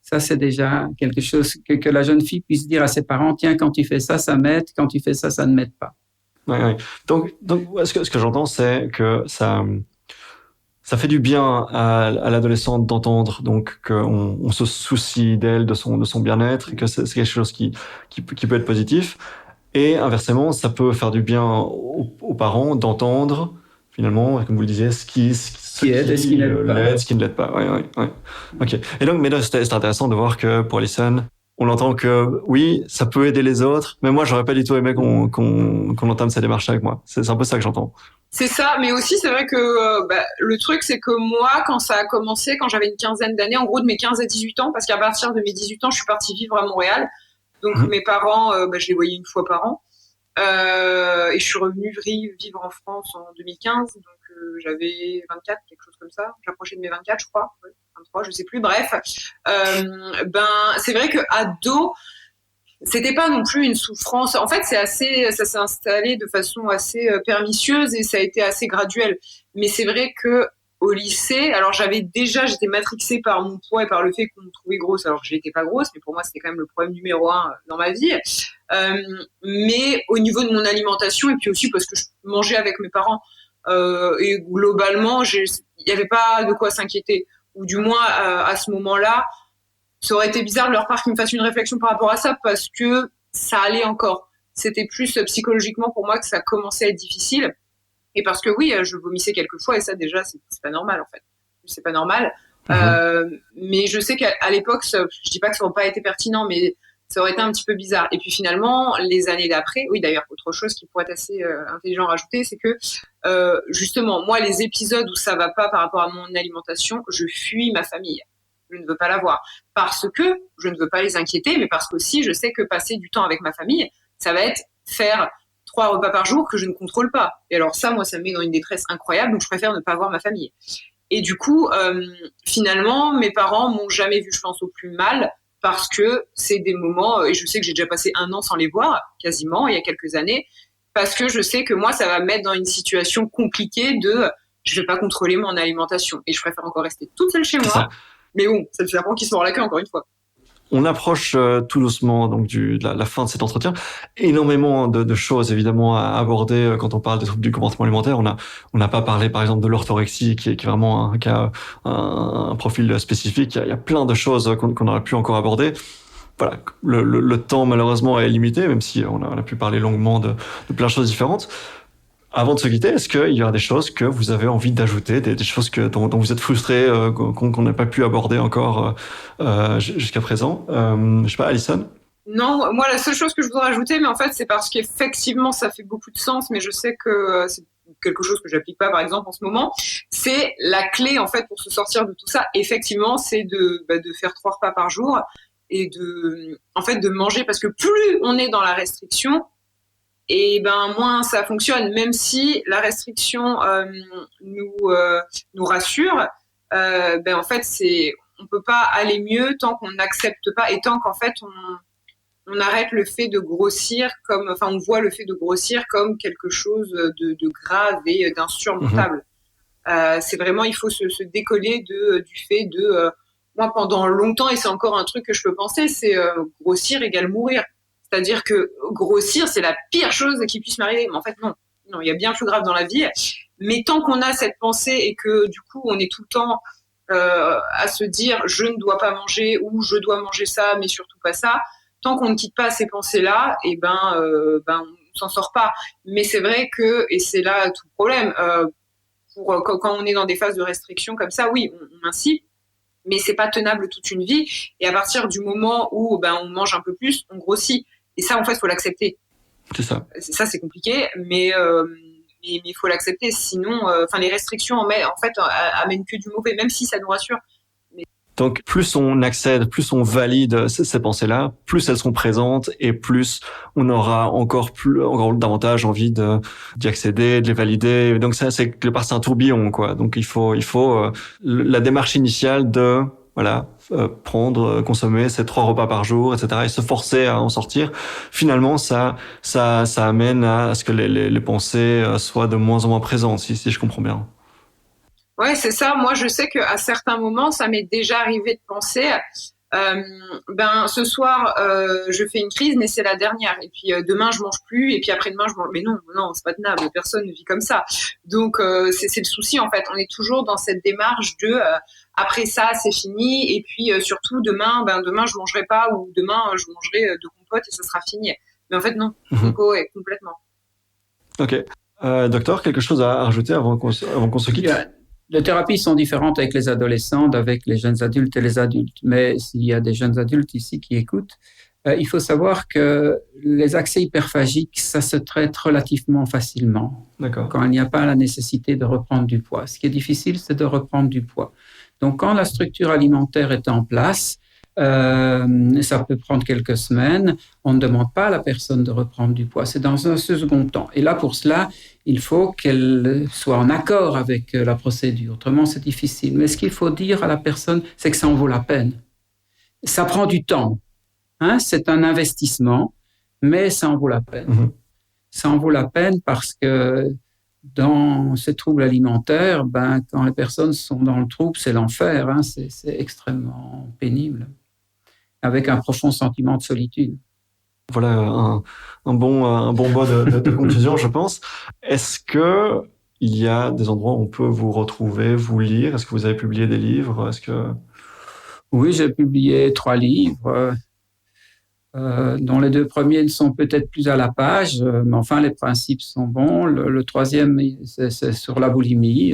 Ça, c'est déjà quelque chose que la jeune fille puisse dire à ses parents, tiens, quand tu fais ça, ça m'aide, quand tu fais ça, ça ne m'aide pas. Ouais. Donc ce que j'entends, c'est que ça fait du bien à l'adolescente d'entendre donc qu'on se soucie d'elle, de son bien-être, et que c'est quelque chose qui peut être positif. Et inversement, ça peut faire du bien aux parents d'entendre, finalement, comme vous le disiez, ce qui aide et ce qui l'aide, ce qui ne l'aide pas. Ouais. Ok. Et donc, mais là, c'est intéressant de voir que pour Alison, on entend que oui, ça peut aider les autres, mais moi, j'aurais pas du tout aimé qu'on entame cette démarche avec moi. C'est un peu ça que j'entends. C'est ça, mais aussi c'est vrai que le truc c'est que moi quand ça a commencé, quand j'avais une quinzaine d'années, en gros de mes 15 à 18 ans, parce qu'à partir de mes 18 ans je suis partie vivre à Montréal, donc mes parents, je les voyais une fois par an, et je suis revenue vivre en France en 2015, donc j'avais 24, quelque chose comme ça, j'approchais de mes 24 je crois, 23 je sais plus, bref, c'est vrai que ado, c'était pas non plus une souffrance. En fait, ça s'est installé de façon assez pernicieuse et ça a été assez graduel. Mais c'est vrai que au lycée, alors j'étais matrixée par mon poids et par le fait qu'on me trouvait grosse, alors que je n'étais pas grosse, mais pour moi c'était quand même le problème numéro 1 dans ma vie. Mais au niveau de mon alimentation et puis aussi parce que je mangeais avec mes parents et globalement, il n'y avait pas de quoi s'inquiéter. Ou du moins à ce moment-là. Ça aurait été bizarre de leur part qu'ils me fassent une réflexion par rapport à ça parce que ça allait encore. C'était plus psychologiquement pour moi que ça commençait à être difficile. Et parce que oui, je vomissais quelques fois et ça déjà, c'est pas normal en fait. C'est pas normal. Mais je sais qu'à l'époque, je dis pas que ça n'aurait pas été pertinent, mais ça aurait été un petit peu bizarre. Et puis finalement, les années d'après, oui d'ailleurs, autre chose qui pourrait être assez intelligent à rajouter, c'est que justement, moi, les épisodes où ça va pas par rapport à mon alimentation, je fuis ma famille. Je ne veux pas la voir. Parce que je ne veux pas les inquiéter, mais parce qu'aussi, je sais que passer du temps avec ma famille, ça va être faire 3 repas par jour que je ne contrôle pas. Et alors ça, moi, ça me met dans une détresse incroyable, donc je préfère ne pas voir ma famille. Et du coup, finalement, mes parents m'ont jamais vu, je pense, au plus mal, parce que c'est des moments, et je sais que j'ai déjà passé 1 an sans les voir, quasiment, il y a quelques années, parce que je sais que moi, ça va me mettre dans une situation compliquée de je vais pas contrôler mon alimentation. Et je préfère encore rester toute seule chez moi. Mais bon, c'est le serpent qui se mord la queue, encore une fois. On approche tout doucement donc de la fin de cet entretien. Énormément de choses évidemment à aborder quand on parle des troubles du comportement alimentaire. On n'a pas parlé par exemple de l'orthorexie qui est vraiment un profil spécifique. Il y a plein de choses qu'on aurait pu encore aborder. Voilà, le temps malheureusement est limité, même si on a pu parler longuement de plein de choses différentes. Avant de se quitter, est-ce qu'il y a des choses que vous avez envie d'ajouter, des choses dont vous êtes frustré, qu'on n'a pas pu aborder encore jusqu'à présent? Je sais pas, Alison? Non, moi la seule chose que je voudrais ajouter, mais en fait c'est parce qu'effectivement ça fait beaucoup de sens, mais je sais que c'est quelque chose que j'applique pas par exemple en ce moment, c'est la clé en fait pour se sortir de tout ça. Effectivement, c'est de faire 3 repas par jour et de manger, parce que plus on est dans la restriction, et moins ça fonctionne, même si la restriction nous rassure. En fait, on peut pas aller mieux tant qu'on n'accepte pas et tant qu'en fait on arrête le fait de grossir on voit le fait de grossir comme quelque chose de grave et d'insurmontable. C'est vraiment, il faut se décoller du fait de moi pendant longtemps, et c'est encore un truc que je peux penser, c'est grossir égale mourir. C'est-à-dire que grossir, c'est la pire chose qui puisse m'arriver. Mais en fait, non, il y a bien plus grave dans la vie. Mais tant qu'on a cette pensée et que du coup, on est tout le temps à se dire je ne dois pas manger ou je dois manger ça, mais surtout pas ça, tant qu'on ne quitte pas ces pensées-là, on s'en sort pas. Mais c'est vrai que, et c'est là tout le problème, quand on est dans des phases de restriction comme ça, oui, on incite, mais c'est pas tenable toute une vie. Et à partir du moment où on mange un peu plus, on grossit. Et ça, en fait, il faut l'accepter. C'est ça. Ça, c'est compliqué, mais il faut l'accepter. Sinon, les restrictions en fait amènent que du mauvais, même si ça nous rassure. Donc, plus on accède, plus on valide ces pensées-là, plus elles seront présentes et plus on aura encore davantage envie d'y accéder, de les valider. Donc, ça, c'est un tourbillon, quoi. Donc, il faut la démarche initiale de, prendre, consommer ces 3 repas par jour, etc., et se forcer à en sortir. Finalement, ça amène à ce que les pensées soient de moins en moins présentes, si je comprends bien. Ouais, c'est ça. Moi, je sais qu'à certains moments, ça m'est déjà arrivé de penser, ce soir, je fais une crise, mais c'est la dernière. Et puis demain, je mange plus. Et puis après-demain, je mange. Mais non, c'est pas tenable. Personne ne vit comme ça. Donc c'est le souci en fait. On est toujours dans cette démarche de après ça, c'est fini. Et puis surtout demain, je mangerai pas ou demain, je mangerai de compote et ça sera fini. Mais en fait non, Nico, complètement. Ok, docteur, quelque chose à rajouter avant qu'on se quitte? Les thérapies sont différentes avec les adolescents d'avec les jeunes adultes et les adultes. Mais s'il y a des jeunes adultes ici qui écoutent, il faut savoir que les accès hyperphagiques, ça se traite relativement facilement. D'accord. Quand il n'y a pas la nécessité de reprendre du poids. Ce qui est difficile, c'est de reprendre du poids. Donc, quand la structure alimentaire est en place, ça peut prendre quelques semaines. On ne demande pas à la personne de reprendre du poids. C'est dans un second temps. Et là, pour cela, il faut qu'elle soit en accord avec la procédure. Autrement, c'est difficile. Mais ce qu'il faut dire à la personne, c'est que ça en vaut la peine. Ça prend du temps. C'est un investissement, mais ça en vaut la peine. Ça en vaut la peine parce que dans ces troubles alimentaires, quand les personnes sont dans le trouble, c'est l'enfer. C'est extrêmement pénible, avec un profond sentiment de solitude. Voilà un bon mot de conclusion, je pense. Est-ce que il y a des endroits où on peut vous retrouver, vous lire? Est-ce que vous avez publié des livres? Oui, j'ai publié 3 livres, dont les 2 premiers ne sont peut-être plus à la page, mais enfin, les principes sont bons. Le 3e, c'est sur la boulimie.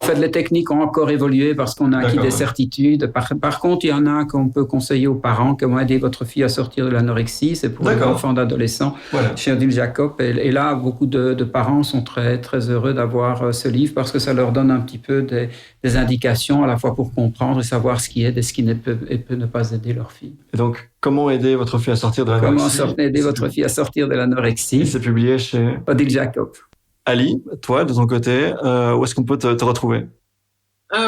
En fait, les techniques ont encore évolué parce qu'on a acquis des certitudes. Par contre, il y en a qu'on peut conseiller aux parents, comment aider votre fille à sortir de l'anorexie. C'est pour les enfants d'adolescents, chez Odile Jacob. Et là, beaucoup de parents sont très, très heureux d'avoir ce livre parce que ça leur donne un petit peu des indications à la fois pour comprendre et savoir ce qui aide et ce qui peut ne pas aider leur fille. Et donc, comment aider votre fille à sortir de l'anorexie? Comment aider votre fille à sortir de l'anorexie? Et c'est publié chez Odile Jacob. Ali, toi, de ton côté, où est-ce qu'on peut te retrouver?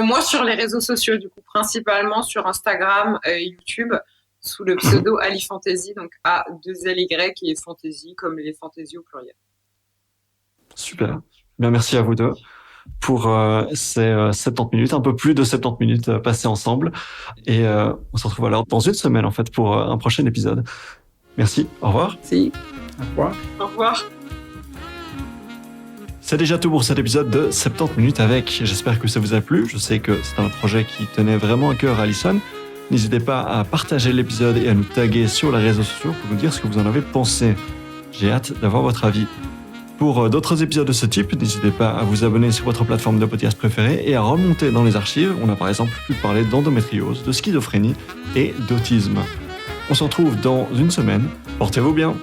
Moi, sur les réseaux sociaux, du coup, principalement sur Instagram et YouTube, sous le pseudo Ali Fantasy, donc A2LY et Fantasy, comme les fantaisies au pluriel. Super. Bien, merci à vous deux pour ces 70 minutes, un peu plus de 70 minutes passées ensemble. Et on se retrouve alors dans une semaine, en fait, pour un prochain épisode. Merci, au revoir. Si, au revoir. Au revoir. C'est déjà tout pour cet épisode de 70 minutes avec. J'espère que ça vous a plu. Je sais que c'est un projet qui tenait vraiment à cœur à Alison. N'hésitez pas à partager l'épisode et à nous taguer sur les réseaux sociaux pour nous dire ce que vous en avez pensé. J'ai hâte d'avoir votre avis. Pour d'autres épisodes de ce type, n'hésitez pas à vous abonner sur votre plateforme de podcast préférée et à remonter dans les archives. On a par exemple pu parler d'endométriose, de schizophrénie et d'autisme. On se retrouve dans une semaine. Portez-vous bien.